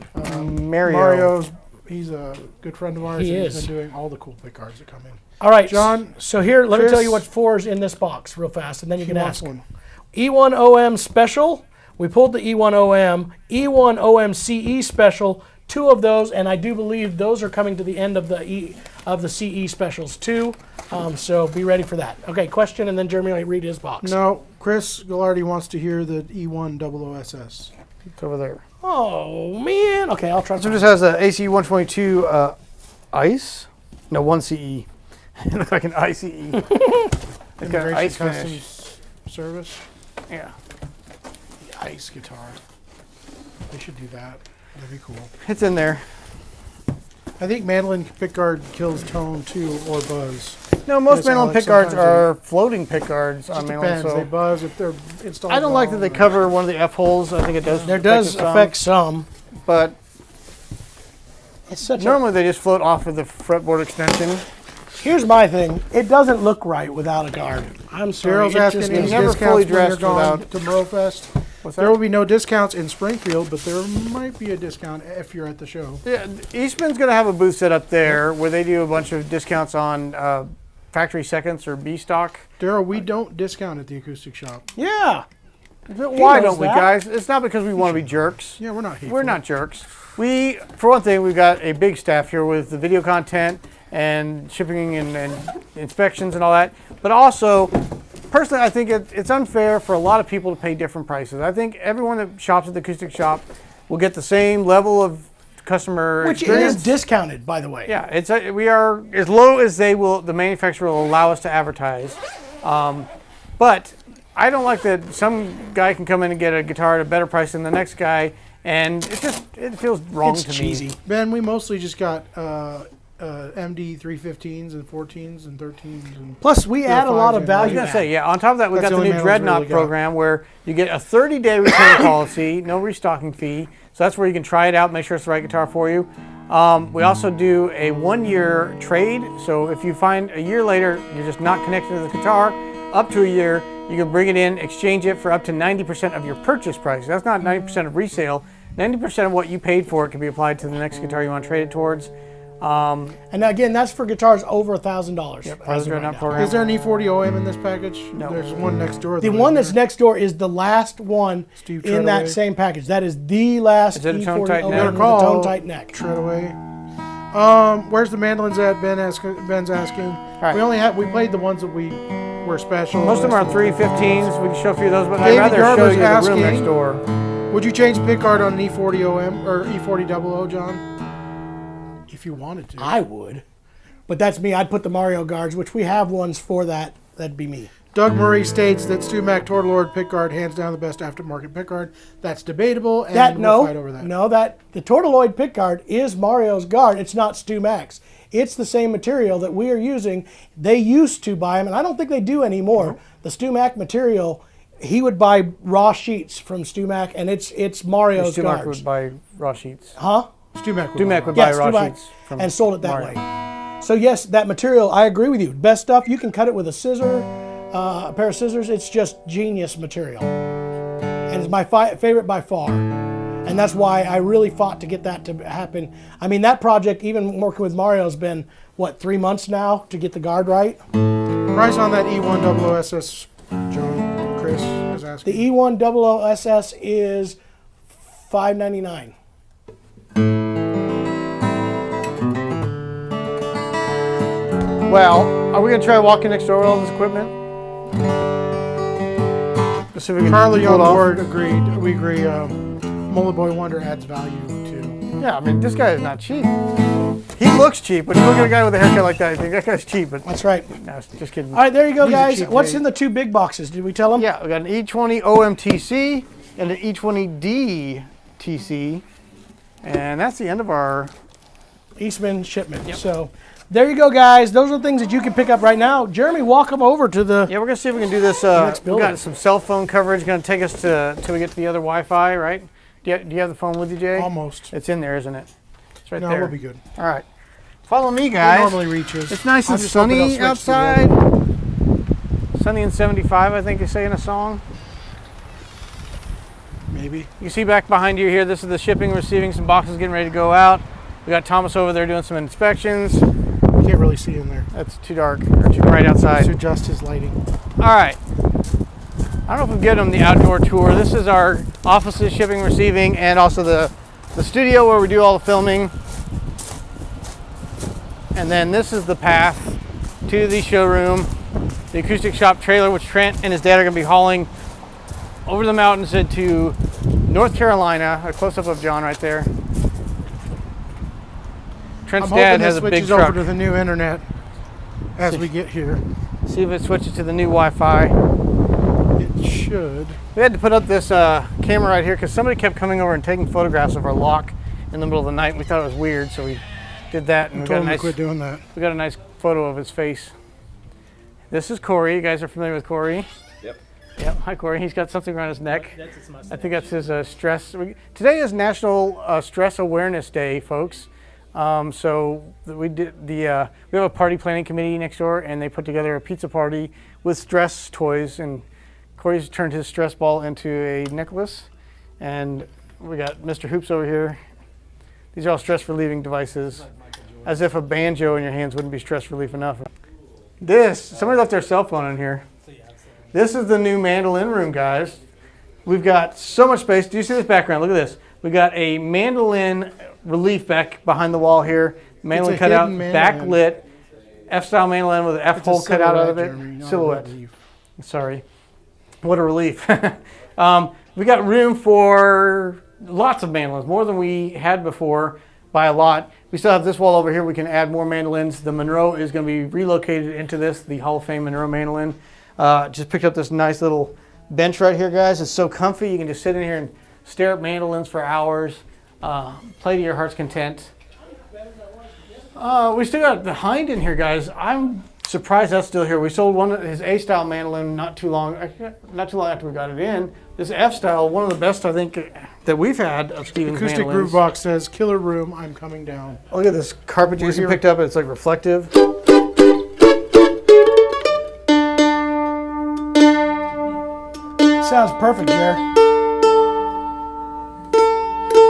Mario's, he's a good friend of ours. He and is. He's been doing all the cool pickguards that come in. All right, John, So here, let me Chris- tell you what four is in this box real fast, and then you He can wants ask. one. E1OM Special. We pulled the E1OM. E1OM CE Special. Two of those, and I do believe those are coming to the end of the CE specials too. So be ready for that. Okay, question, and then Jeremy will read his box. No, Chris Gallardi wants to hear the E100SS. It's over there. Oh man. Okay, I'll try. So it just has a AC 122 ICE. No, 1CE. It looks like an ICE. It's got Immigration ice Customs finish. Service. Yeah. The ice guitar. They should do that. That'd be cool. It's in there. I think mandolin pickguard kills tone too, or buzz. No, most Yes, mandolin Alex, pick guards sometimes are floating pick guards Just on mandolin. depends. They So buzz if they're installed. I don't like that they wrong, cover one of the F holes. I think it does. There does the sound, affect some. but It's such normally they just float off of the fretboard extension. Here's my thing. It doesn't look right without a guard. I'm sorry. Daryl's it asking just any It's doesn't. never discounts fully when you're dressed going without- to Morofest. What's There that? will be no discounts in Springfield, but there might be a discount if you're at the show. Yeah, Eastman's going to have a booth set up there where they do a bunch of discounts on factory seconds or B stock. Daryl, we don't discount at the acoustic shop. Yeah. Why knows don't we, that. guys? It's not because we want to be jerks. Yeah, we're not hateful. We're not jerks. We, for one thing, we've got a big staff here with the video content and shipping and inspections and all that. But also, personally, I think it's unfair for a lot of people to pay different prices. I think everyone that shops at the acoustic shop will get the same level of customer Which experience. is discounted, by the way. Yeah, we are as low as they will. The manufacturer will allow us to advertise, but I don't like that some guy can come in and get a guitar at a better price than the next guy, and it feels wrong It's to cheesy. me. Ben, we mostly just got MD 315s and 14s and 13s. And Plus, we add a lot of I was I was value. gonna add. say, yeah. On top of that, we That's got the the only new manuals Dreadnought really got. program where you get a 30-day return policy, no restocking fee. So that's where you can try it out, make sure it's the right guitar for you. We also do a 1-year trade. So if you find a year later you're just not connected to the guitar, up to a year, you can bring it in, exchange it for up to 90% of your purchase price. That's not 90% of resale. 90% of what you paid for it can be applied to the next guitar you want to trade it towards. And again, that's for guitars over $1,000. Part of as the of right Dreadnought now. program. Is there an E40 OM in this package? No. There's one next door. The though, one isn't that's there? next door is the last one Steve in that Treadaway. same package. That is the last Is it a E40 tone-tight OM neck? with a Call. tone-tight neck. Treadaway. Where's the mandolins at? Ben's asking. right. We played the ones that we were special. Most of them are 315s. We can show a few of those, but I'd David rather show Garber's you the room asking- next door. Would you change pickguard on an E40 OM or E40 00, John? If you wanted to. I would. But that's me. I'd put the Mario guards, which we have ones for that. That'd be me. Doug Murray states that Stu Mac Tortlord pickguard, hands down the best aftermarket pickguard. That's debatable, and we'll fight over that. The Tortoloid pickguard is Mario's guard. It's not Stu Mac's. It's the same material that we are using. They used to buy them, and I don't think they do anymore. The Stu Mac material, he would buy raw sheets from Stu Mac, and it's Mario's Stu Mac guards. would buy raw sheets. Huh? Stu Mac would buy raw Stu Mac, sheets from and sold it that Mario. way. So yes, that material, I agree with you. Best stuff. You can cut it with a scissor, a pair of scissors. It's just genius material, and it's my favorite by far. And that's why I really fought to get that to happen. I mean, that project, even working with Mario, has been, what, 3 months now to get the guard right? Price on that E100SS, John, Chris is asking. The E100SS is $599. Well, are we gonna try walking next door with all this equipment? Let's see if we can Charlie pull on it off. board agreed. We agree. Mullet Boy Wonder adds value too. Yeah, I mean, this guy is not cheap. He looks cheap, but you look at a guy with a haircut like that, you think that guy's cheap, but That's right. no, just kidding. All right, there you go, He's a guys. cheap What's date. in the two big boxes? Did we tell them? Yeah, we got an E20 OMTC and an E20D TC, and that's the end of our. Eastman shipment. So there you go, guys. Those are the things that you can pick up right now. Jeremy, walk them over to the... Yeah, we're gonna see if we can do this. Next We building. got some cell phone coverage. Going to take us till we get to the other Wi-Fi, right? Do you have the phone with you, Jay? Almost. It's in there, isn't it? It's right No, there. we'll be good. All right. Follow me, It guys. normally reaches. It's nice I'm and just hoping sunny it'll switch to the outside. other. Sunny and 75, I think they say in a song. Maybe. You see back behind you here, this is the shipping, receiving, some boxes getting ready to go out. We got Thomas over there doing some inspections. You can't really see in there. That's too dark, or too bright To outside. adjust his lighting. All right. I don't know if we get them the outdoor tour. This is our offices, shipping, receiving, and also the studio where we do all the filming. And then this is the path to the showroom, the acoustic shop trailer, which Trent and his dad are going to be hauling over the mountains into North Carolina. A close-up of John right there. Trent's I'm dad hoping has it a big switches truck. over to the new internet as we get here. See if it switches to the new Wi-Fi. It should. We had to put up this camera right here because somebody kept coming over and taking photographs of our lock in the middle of the night. And we thought it was weird, so we did that, and we got, Told him to quit doing that. we got a nice photo of his face. This is Corey. You guys are familiar with Corey? Yep. Yep. Hi, Corey. He's got something around his neck. I think that's his stress. Today is National Stress Awareness Day, folks. So we did we have a party planning committee next door, and they put together a pizza party with stress toys, and Corey's turned his stress ball into a necklace, and we got Mr. Hoops over here. These are all stress relieving devices, as if a banjo in your hands wouldn't be stress relief enough. Somebody left their cell phone in here. This is the new mandolin room, guys. We've got so much space. Do you see this background? Look at this. We got a mandolin relief back behind the wall here. Mandolin a cut out, hidden mandolin. backlit, F-style mandolin with an It's a F-hole cut out of it. Jeremy, not a Silhouette. relief. Sorry. What a relief. We got room for lots of mandolins, more than we had before by a lot. We still have this wall over here. We can add more mandolins. The Monroe is going to be relocated into this, the Hall of Fame Monroe mandolin. Just picked up this nice little bench right here, guys. It's so comfy. You can just sit in here and stare at mandolins for hours, play to your heart's content. We still got the Hind in here, guys. I'm surprised that's still here. We sold one of his A-style mandolin not too long after we got it in. This F-style, one of the best I think that we've had of Stevens Acoustic mandolins. Groove Box says, "Killer room, I'm coming down." Look at this carpet Jason here. picked up. It's like reflective. Sounds perfect, Jer.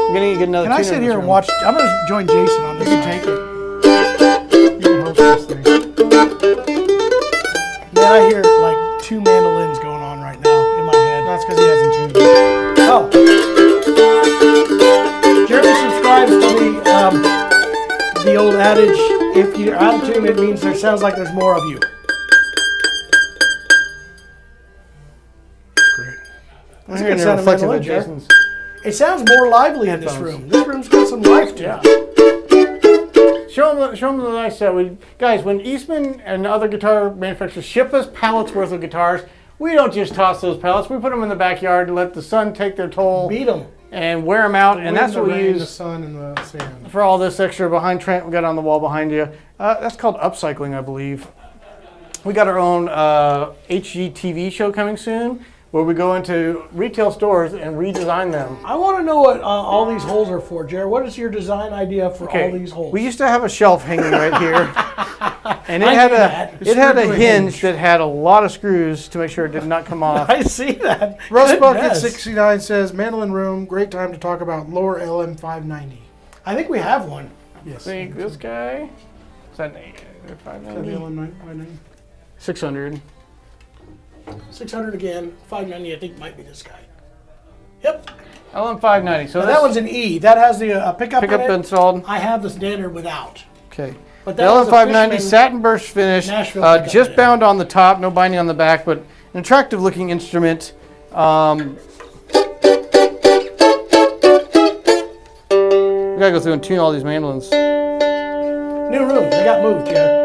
We're gonna get another. Can I tuner sit in here this and room. watch? I'm going to join Jason on You this. can take it. You can host this thing. Man, I hear like two mandolins going on right now in my head. That's because he hasn't tuned it. Oh. Jeremy subscribes to the old adage, if you're out of tune, it means there sounds like there's more of you. Great. I'm a hearing good the sound of reflective mandolin, of Jer. Jason's. It sounds more lively in this Headphones. room. This room's got some life to it. Show them the nice set. Guys, when Eastman and other guitar manufacturers ship us pallets worth of guitars, we don't just toss those pallets. We put them in the backyard and let the sun take their toll. Beat them. And wear them out. And that's what we The use sun and the sand. for all this extra behind Trent. We got on the wall behind you. That's called upcycling, I believe. We got our own HGTV show coming soon, where we go into retail stores and redesign them. I want to know what all these holes are for, Jared. What is your design idea for all these holes? We used to have a shelf hanging right here, and I knew that. it had a Screw hinge hinge. that had a lot of screws to make sure it did not come off. I see that. Rust Bucket Goodness. 69 says, Mandolin Room, great time to talk about lower LM 590. I think we have one. Yes. I think this guy, is that Is that the 590? LM 590? 600. 600 again. 590, I think, might be this guy. Yep. LM 590. So Now, that one's an E. That has the pickup pickup in it. installed. I have the standard without. Okay. But The that LM has a 590 Fishman satin burst finish, Nashville pickup in just it. bound on the top, no binding on the back, but an attractive looking instrument. We gotta go through and tune all these mandolins. New room. They got moved, Jared.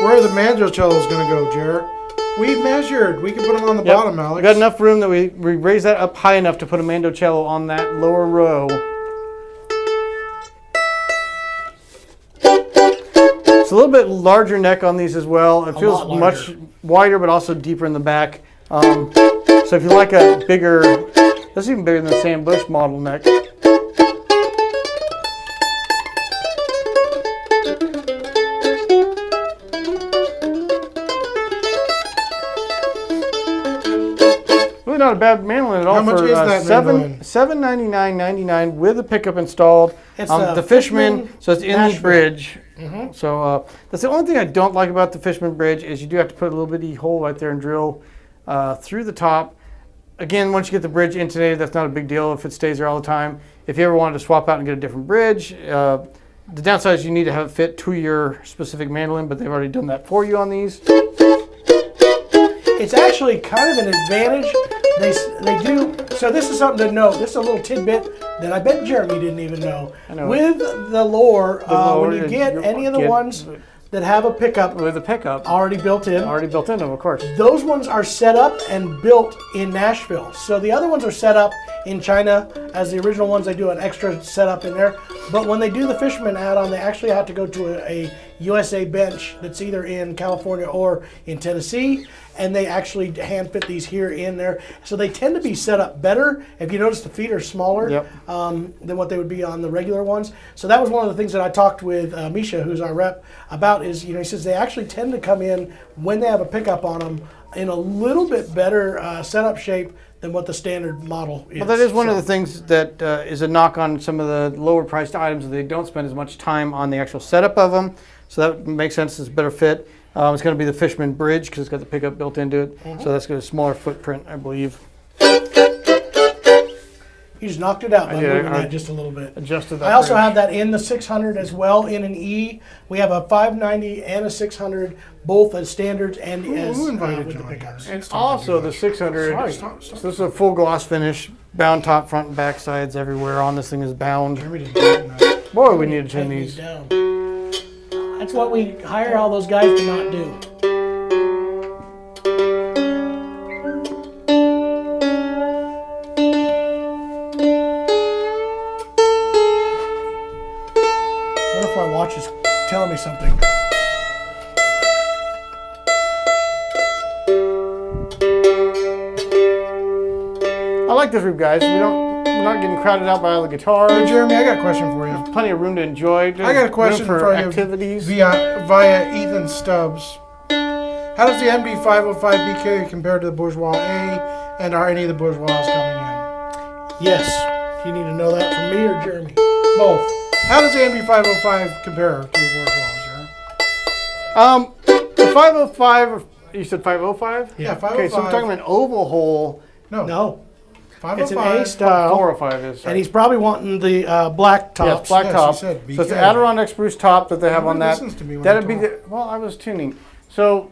Where are the mandolcellos going to go, Jared? We measured. We can put them on the Yep. bottom, Alex. We got enough room that we raised that up high enough to put a mandocello on that lower row. It's a little bit larger neck on these as well. It feels lot much larger. wider, but also deeper in the back. So if you like a bigger, that's even bigger than the Sam Bush model neck. Really not a bad mandolin at all. How much for is that mandolin? $799.99 with a pickup installed. It's The a Fishman, Fishman so it's in the Nashville. bridge. So that's the only thing I don't like about the Fishman bridge is you do have to put a little bitty hole right there and drill through the top. Again, once you get the bridge in today, that's not a big deal if it stays there all the time. If you ever wanted to swap out and get a different bridge, the downside is you need to have it fit to your specific mandolin, but they've already done that for you on these. It's actually kind of an advantage. They do. So this is something to know. This is a little tidbit that I bet Jeremy didn't even know. I know. With the lower, lower, when you get you're- any of the get- ones that have a pickup With a pickup already built in, already built in them, of course. those ones are set up and built in Nashville. So the other ones are set up in China as the original ones. They do an extra setup in there. But when they do the Fisherman add-on, they actually have to go to a USA bench that's either in California or in Tennessee, and they actually hand fit these here in there. So they tend to be set up better. If you notice, the feet are smaller Yep. than what they would be on the regular ones. So that was one of the things that I talked with Misha, who's our rep, about is, he says they actually tend to come in when they have a pickup on them in a little bit better setup shape than what the standard model is. Well, that is one of So- the things that is a knock on some of the lower priced items. They don't spend as much time on the actual setup of them. So that makes sense. It's a better fit. It's going to be the Fishman bridge because it's got the pickup built into it. So that's got a smaller footprint, I believe. You just knocked it out by did. moving I that just a little bit. Adjusted that. I also bridge. have that in the 600 as well, in an E. We have a 590 and a 600, both as standards and as who invited with the John pickups. And also the 600. Sorry, So stop. this is a full gloss finish, bound top, front, and back sides everywhere on this thing is bound. Jeremy didn't tighten that. Boy, we need to tune Tighten these. down. That's what we hire all those guys to not do. What if my watch is telling me something? I like this room, guys. We're not getting crowded out by all the Hey, guitars. Jeremy, I got a question for you. Plenty of room to enjoy. I got a question room for you activities. via Ethan Stubbs. How does the MD505 BK compare to the Bourgeois A, and are any of the Bourgeois coming in? Yes. Do you need to know that from me or Jeremy? Both. How does the MD505 compare to the Bourgeois, Jeremy? The 505, you said 505? Yeah, Okay, so we're 505. talking about an oval hole. No. It's an 505. A style. 405 is. And he's probably wanting the black tops. Yes, black Yes, top. he said So it's the BK. Adirondack spruce top that they have on Nobody that. listens to me when That'd I be talk. the, well, I was tuning. So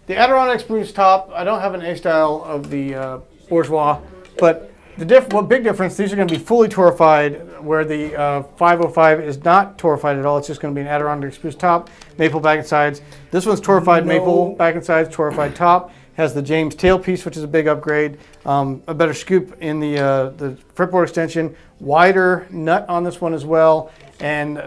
the Adirondack spruce top, I don't have an A style of the Bourgeois, but Well, big difference, these are going to be fully torrefied, where the 505 is not torrefied at all. It's just going to be an Adirondack spruce top, maple back and sides. This one's torrefied maple back and sides, torrefied top. Has the James tailpiece, which is a big upgrade. A better scoop in the fretboard extension. Wider nut on this one as well. And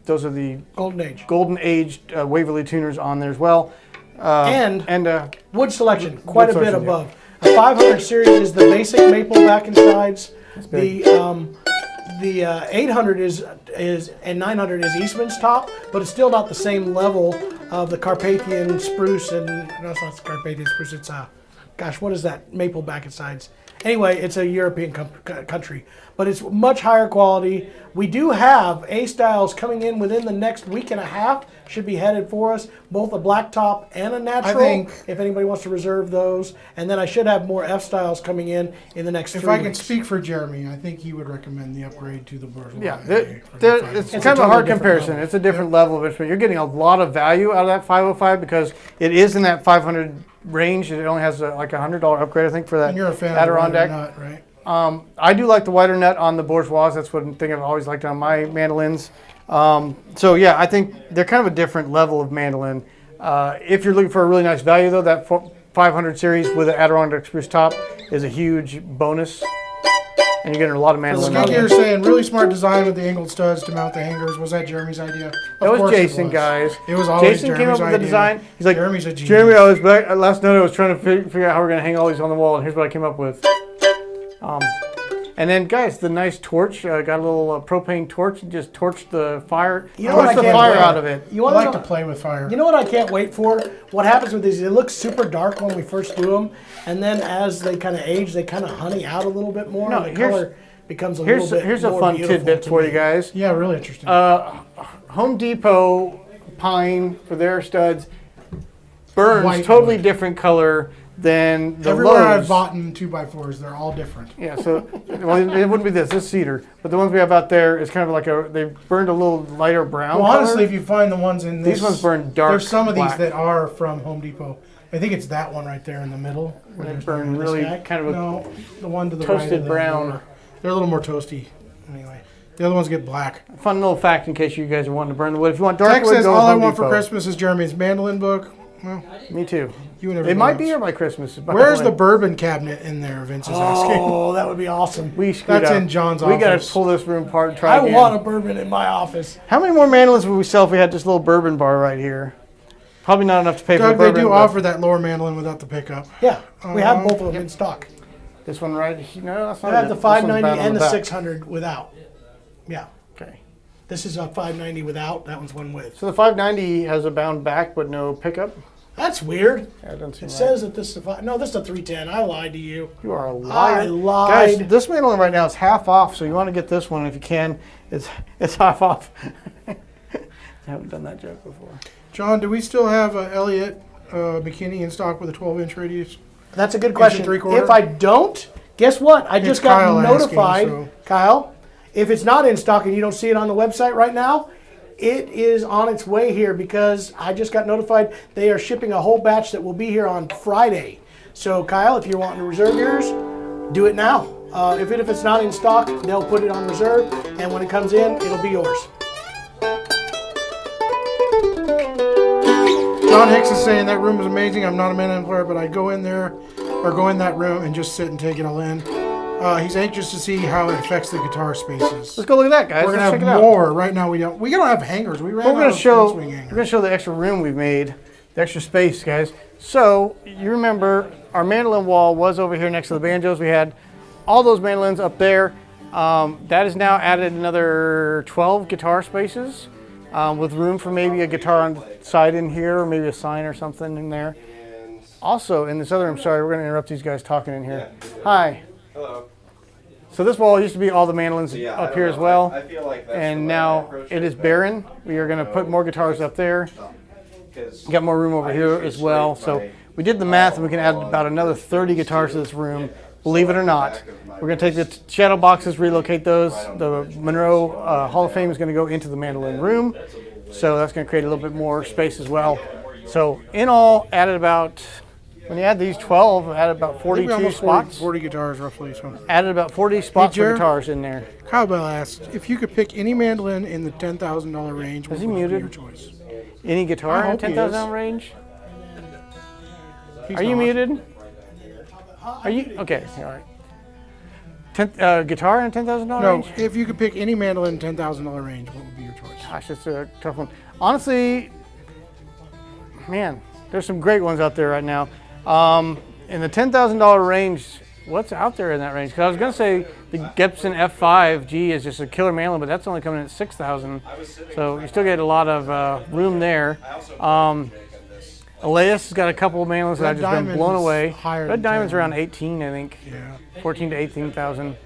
those are the golden aged Waverly tuners on there as well. And wood selection, quite a bit above. A 500 series is the basic maple back and sides. The 800 is and 900 is Eastman's top, but it's still not the same level of the Carpathian spruce and no, it's not the Carpathian spruce. It's gosh, what is that maple back and sides? Anyway, it's a European country, but it's much higher quality. We do have A styles coming in within the next week and a half. Should be headed for us, both a black top and a natural. I think, if anybody wants to reserve those, and then I should have more F styles coming in the next 3 weeks. If I can speak for Jeremy, I think he would recommend the upgrade to the bourgeois. Yeah, it's kind of a hard comparison. It's a different level of instrument. You're getting a lot of value out of that 505 because it is in that 500 range. It only has like a $100 upgrade, I think, for that. And you're a fan Adirondack. of the nut, right? I do like the wider nut on the bourgeois. That's one thing I've always liked on my mandolins. So yeah, I think they're kind of a different level of mandolin. If you're looking for a really nice value though, that 500 series with an Adirondack spruce top is a huge bonus. And you're getting a lot of mandolin. Skink here saying really smart design with the angled studs to mount the hangers. Was that Jeremy's idea? That was Jason, guys. It was always Jason Jeremy's came up with idea. the design. He's like, Jeremy's a genius. Jeremy, I was back last night. I was trying to figure out how we're going to hang all these on the wall, and here's what I came up with. And then, guys, the nice torch. Got a little propane torch and just torched the fire. Torched the fire out of it. I like to play with fire. You know what I can't wait for? What happens with these, they look super dark when we first do them, and then as they kind of age, they kind of honey out a little bit more, and the color becomes a little bit Here's a more fun beautiful tidbit to for me. you guys. Yeah, really interesting. Home Depot pine for their studs burns White totally wood. different color than the Everywhere Lowe's. I've bought in 2x4s, they're all different. Yeah, so well, it wouldn't be this cedar, but the ones we have out there is kind of like they burned a little lighter brown. Well, color. honestly, if you find the ones in this, These ones burn dark There's some of black. these that are from Home Depot. I think it's that one right there in the middle. where They there's burn this really guy. kind of a No, the one to the toasted right of them brown. They're a little more toasty. Anyway, the other ones get black. fun little fact in case you guys are wanting to burn the wood. If you want dark Tex wood, says go all with I Home want for Depot. Christmas is Jeremy's mandolin book. Well, Me too. you and It everybody might else. be here by Christmas. by Where's way. the bourbon cabinet in there? Vince is asking. Oh, that would be awesome. We screwed That's up. in John's We got to office. pull this room apart and try I again. want a bourbon in my office. How many more mandolins would we sell if we had this little bourbon bar right here? Probably not enough to pay for Doug, the they bourbon. do but offer that lower mandolin without the pickup. Yeah, we have both of them in stock. This one right here. No, that's I not have it. the This one's 590 bound on and the back. 600 without. Yeah, Okay. this is a 590 without. That one's one with. So the 590 has a bound back but no pickup. That's weird. Yeah, it doesn't seem It right. says that this is a no. This is a 310. I lied to you. You are a liar. I lied. Guys, this mandolin right now is half off, so you want to get this one if you can. It's half off. I haven't done that joke before. John, do we still have a Elliott bikini in stock with a 12-inch radius? That's a good question. 3/4? If I don't, guess what? I just It's got Kyle notified, asking, so- Kyle. If it's not in stock and you don't see it on the website right now, it is on its way here because I just got notified they are shipping a whole batch that will be here on Friday. So, Kyle, if you're wanting to reserve yours, do it now. If it's not in stock, they'll put it on reserve, and when it comes in, it'll be yours. John Hicks is saying that room is amazing. I'm not a Mandolin player, but I go in there or go in that room and just sit and take it all in. He's anxious to see how it affects the guitar spaces. Let's go look at that, guys. We're gonna Let's check it have out. more. Right now we don't. We don't have hangers. We ran We're out gonna of show. swing We're hangers. gonna show the extra room we've made, the extra space, guys. So you remember our mandolin wall was over here next to the banjos. We had all those mandolins up there. That has now added another 12 guitar spaces with room for maybe a guitar on the side in here, or maybe a sign or something in there. Also in this other room, sorry, we're gonna interrupt these guys talking in here. Hi. Hello. So this wall used to be all the mandolins Yeah, I up don't here as know. well. I feel like that's And the way I now approach it is but, barren. We are going to put more guitars up there. 'cause Got more room over I here usually as well. sleep So my we did the math and we can add all about another 30 guitars to this room. Believe it or not. back of my We're going to take the shadow boxes, relocate those. The Monroe Hall of Fame is going to go into the mandolin room. So that's going to create a little bit more space as well. So in all, added about When you add these 12, added about I think 42 we almost spots. 40 guitars roughly. So. Added about 40 spots for Jer? guitars in there. Cowbell asked if you could pick any mandolin in the $10,000 range. What Is he would be muted? your choice? Any I guitar in hope he 10,000 is. range? He's Are you not. muted? Are you? Okay, all right. Guitar in $10,000 No, range? if you could pick any mandolin in $10,000 range, what would be your choice? Gosh, that's a tough one. Honestly, man, there's some great ones out there right now. In the $10,000 range, what's out there in that range? Because I was going to say the Gibson F5G is just a killer mandolin, but that's only coming in at $6,000. So you still get a lot of room there. Elias has got a couple of mandolins that I've just been blown away. Red Diamond's around 18, I think. Yeah. 14 to 18,000.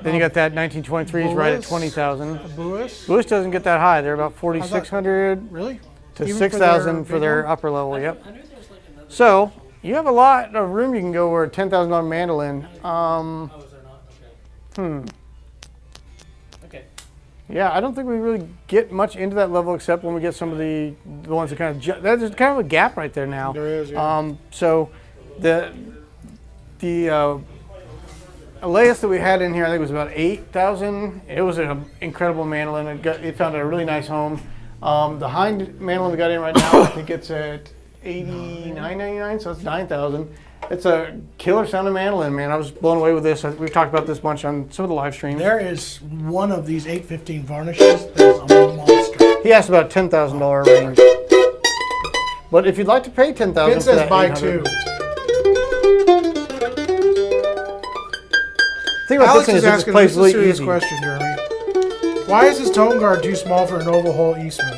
Then you got that 1923s right at 20,000. Lewis? Lewis doesn't get that high. They're about 4,600 Really? to Even 6,000 for big their one? upper level. Yep. So you have a lot of room you can go where a $10,000 mandolin. Yeah, I don't think we really get much into that level except when we get some of the ones that kind of there's kind of a gap right there now. There is, yeah. So the Elias that we had in here, I think was about 8,000. It was an incredible mandolin. It found a really nice home. The Hind mandolin we got in right now, I think it's at $89.99, so it's 9,000. It's a killer sounding mandolin, man. I was blown away with this. We've talked about this bunch on some of the live streams. There is one of these 815 varnishes that's a monster. He asked about $10,000 range. But if you'd like to pay $10,000 It for says that buy 800 two. Think about Alex this thing is is it just asking, plays this is a really serious easy. question, Jeremy. Why is this tone guard too small for an oval hole Eastman?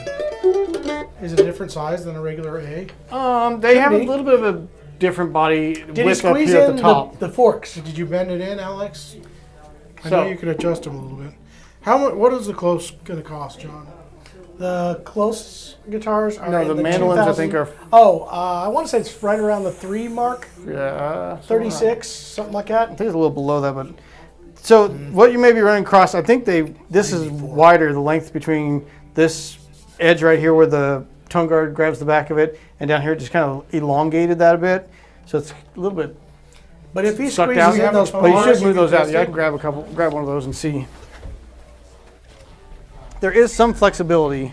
Is it a different size than a regular A? They have a be. little bit of a different body Did he width up squeeze here at in the top. the forks? Did you bend it in, Alex? I So- know you could adjust them a little bit. How much? What is the close going to cost, John? The close guitars are No, in the the mandolins, I 2000 think, are I want to say it's right around the 3 mark, 36, something like I that. think it's a little below that, but so what you may be running across, I think this is wider, the length between this edge right here where the tone guard grabs the back of it, and down here it just kind of elongated that a bit, so it's a little bit But if he sucked squeezes out. in those But you bars, should move those out. test Yeah, I it. can grab one of those and see. There is some flexibility.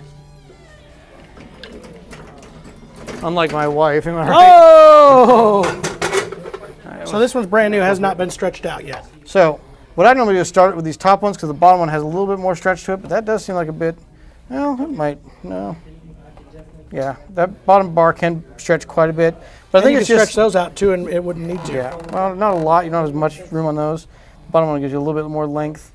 Unlike my wife, am I right? oh! So this one's brand new, has not been stretched out yet. So what I normally do is start with these top ones because the bottom one has a little bit more stretch to it, but that does seem like a bit, well, it might, no. Yeah, that bottom bar can stretch quite a bit. But I think you it's can just, stretch those out too, and it wouldn't need to. yeah, well, not a lot. You don't have as much room on those. The bottom one gives you a little bit more length.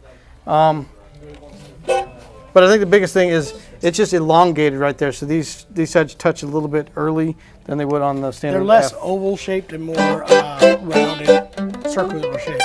But I think the biggest thing is it's just elongated right there. So these sides touch a little bit early than they would on the standard They're less F. oval shaped and more rounded, circular shaped.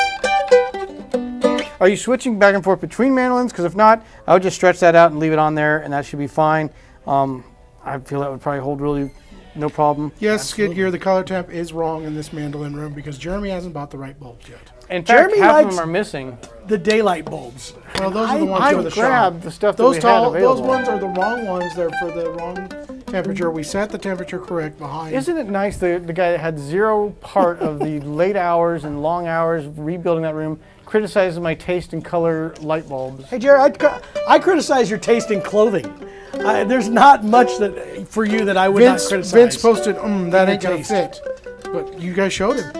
Are you switching back and forth between mandolins? Because if not, I would just stretch that out and leave it on there, and that should be fine. I feel that would probably hold really no problem. Yes, Skid Gear, the color temp is wrong in this mandolin room because Jeremy hasn't bought the right bulbs yet. In fact, Jeremy half of likes- them are missing. The daylight bulbs. Well, those are the ones I for the grabbed shop. the stuff that Those we tall, had available. those ones are the wrong ones. They're for the wrong temperature. We set the temperature correct behind. Isn't it nice the guy that had zero part of the late hours and long hours rebuilding that room criticizes my taste in color light bulbs? Hey, Jared, I criticize your taste in clothing. There's not much that for you that I would not criticize. Vince posted, that ain't your gonna taste. fit. But you guys showed him.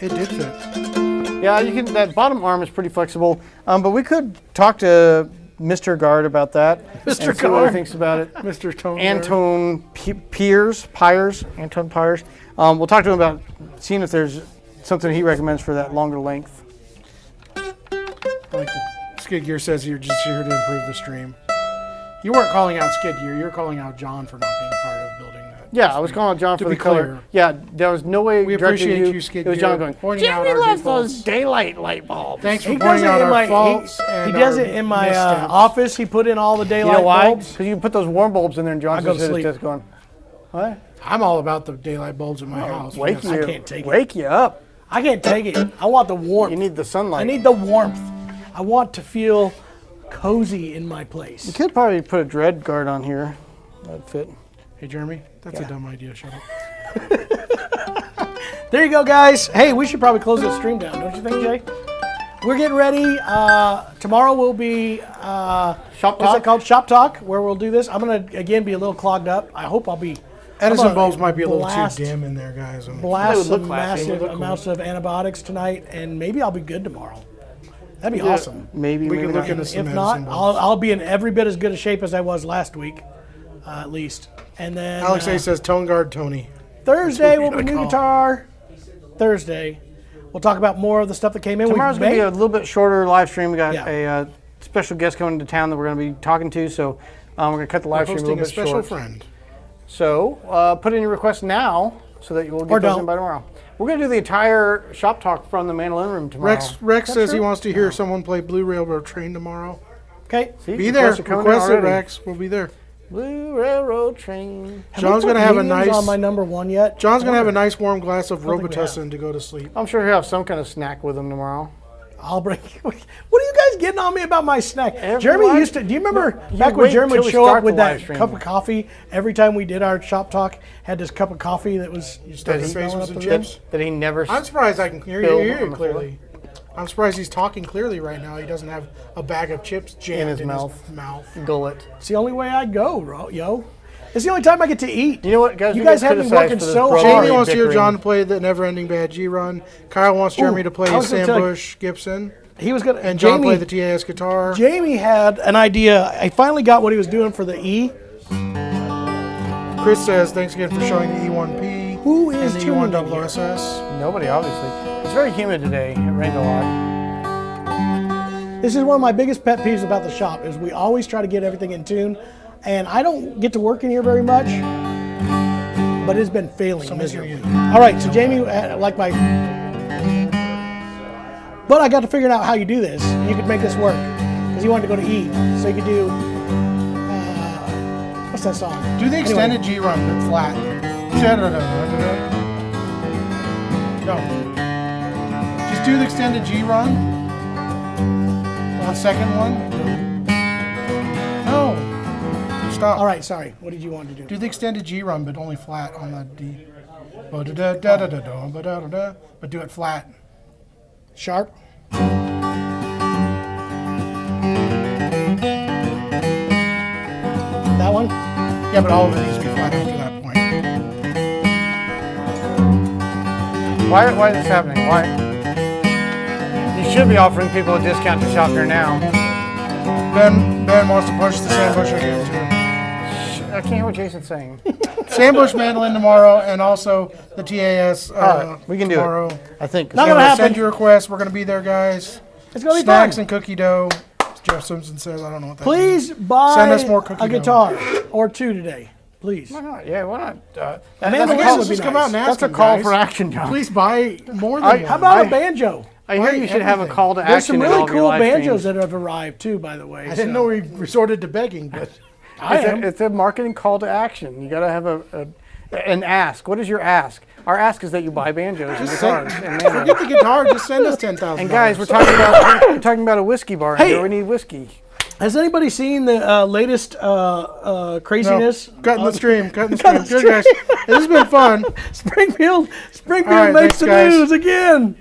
It did fit. Yeah, you can. That bottom arm is pretty flexible, but we could talk to Mr. Guard about that. Mr. and see what he Guard. thinks about it. Mr. Tone. Antone Antone Pyers. We'll talk to him about seeing if there's something he recommends for that longer length. Like Skid Gear says, you're just here to improve the stream. You weren't calling out Skid Gear. You're calling out John for not being part of building that. Yeah, I was calling John To for be the color. clear. Yeah, there was no way We directing appreciate you, Skid It was Gear, John going, pointing out Jeremy our loves defaults. those daylight light bulbs. Thanks for He does pointing it out in our my faults. he and does our it in my missteps. office. He put in all the You daylight know why? bulbs. Because you put those warm bulbs in there and John's go just to sitting sleep. just going, what? I'm all about the daylight bulbs in my house. Wake Yes. you, I can't take it. wake you up. I can't take it. I want the warmth. You need the sunlight. I need the warmth. I want to feel cozy in my You place. could probably put a dread guard on here. That'd fit. Hey, Jeremy, that's Yeah. a dumb idea. Shut up. There you go, guys. Hey, we should probably close this stream down, don't you think, Jay? We're getting ready. Tomorrow will be Shop what's Talk? it called? Shop Talk, where we'll do this. I'm gonna again be a little clogged up. I hope I'll be. Edison I'm gonna bulbs might be a little blast- too dim in there, guys. Blast They would look some classy. They would massive look cool. amounts of antibiotics tonight, and maybe I'll be good tomorrow. That'd be awesome. Maybe We maybe can look not. into some If not, medicine bulbs. I'll be in every bit as good a shape as I was last week, at least. And then Alex A says Tone Guard Tony. Thursday will That's be what we new gotta guitar. Thursday, we'll talk about more of the stuff that came in. Tomorrow's going to be a little bit shorter live stream. We got Yeah. a special guest coming to town that we're going to be talking to, so we're going to cut the live stream a Hosting little a bit special short. friend. So put in your requests now so that you will Or get those don't. in by tomorrow. We're going to do the entire Shop Talk from the Mandolin Room tomorrow. Rex says he true? wants to hear someone play Blue Railroad Train tomorrow. Okay. See, Be there. requests are coming in Request it, already. Rex. We'll be there. Blue Railroad Train. John's going gonna to have a nice. on my number one yet. John's gonna have a nice warm glass of don't think we have. Robitussin to go to sleep. I'm sure he'll have some kind of snack with him tomorrow. I'll bring. What are you guys getting on me about my snack? Everyone- Jeremy used to. Do you remember You back when wait Jeremy till would we show start up with the live that stream. cup of coffee every time we did our Shop Talk? Had this cup of coffee that was. Stuff his smelling face with up some the room? chips. That he never. I'm surprised I can hear Spill you on the floor. clearly. I'm surprised he's talking clearly right now. He doesn't have a bag of chips jammed his in mouth. his mouth. Gullet. It's the only way I go, yo. It's the only time I get to eat. You know what, guys? You We guys get have been criticized working for this so brotherly hard. Jamie wants to hear bickering. John play the Never-Ending Bad G Run. Kyle wants Jeremy to play I was gonna Sam tell you- Bush Gibson, He was gonna. and John Jamie, play the TAS guitar. Jamie had an idea. I finally got what he was doing for the E. Chris says thanks again for showing the E1P Who and is the tuning in here? E1OSS. Nobody, obviously. It's very humid today. It rained a lot. This is one of my biggest pet peeves about the shop is we always try to get everything in tune, and I don't get to work in here very much, but it's been failing miserably. All right, so Jamie, like my, but I got to figure out how you do this. You could make this work because he wanted to go to E, so you could do what's that song? Do the extended G Run, but flat. No. Just do the extended G Run. The second one. No. Stop. All right, sorry. What did you want to do? Do the extended G Run, but only flat on the D. But do it flat. Sharp. That one. Yeah, but all of it needs to be flat after that point. Why is this happening? Why? You should be offering people a discount to shop here now. Ben wants to push the Sam Bush again too. I can't hear what Jason's saying. Sam Bush mandolin tomorrow, and also the TAS right, we can do it. tomorrow. I think. Not gonna happen. Send your requests. We're gonna be there, guys. It's gonna be Snacks fun. and cookie dough. As Jeff Simpson says, I don't know what that Please buy Send us more cookie a dough. guitar or two today, please. Why not? Yeah, why not? Mandolin I guess would let's be just come nice. out and ask That's a them, call guys. for action, John. Please buy more than I- one. How about a banjo? I hear you should have a everything. call to There's action. some in really all of your cool live banjos streams. that have arrived too, by the way. I didn't know we resorted to begging, but It's a marketing call to action. You got to have an ask. What is your ask? Our ask is that you buy banjos and guitars and mandolins. get the guitar. Just send us 10,000. And guys, we're talking about a whiskey bar. Hey! Here. We need whiskey. Has anybody seen the latest craziness? Cutting the stream. Good guys. This has been fun. Springfield All right, makes thanks, the guys. news again.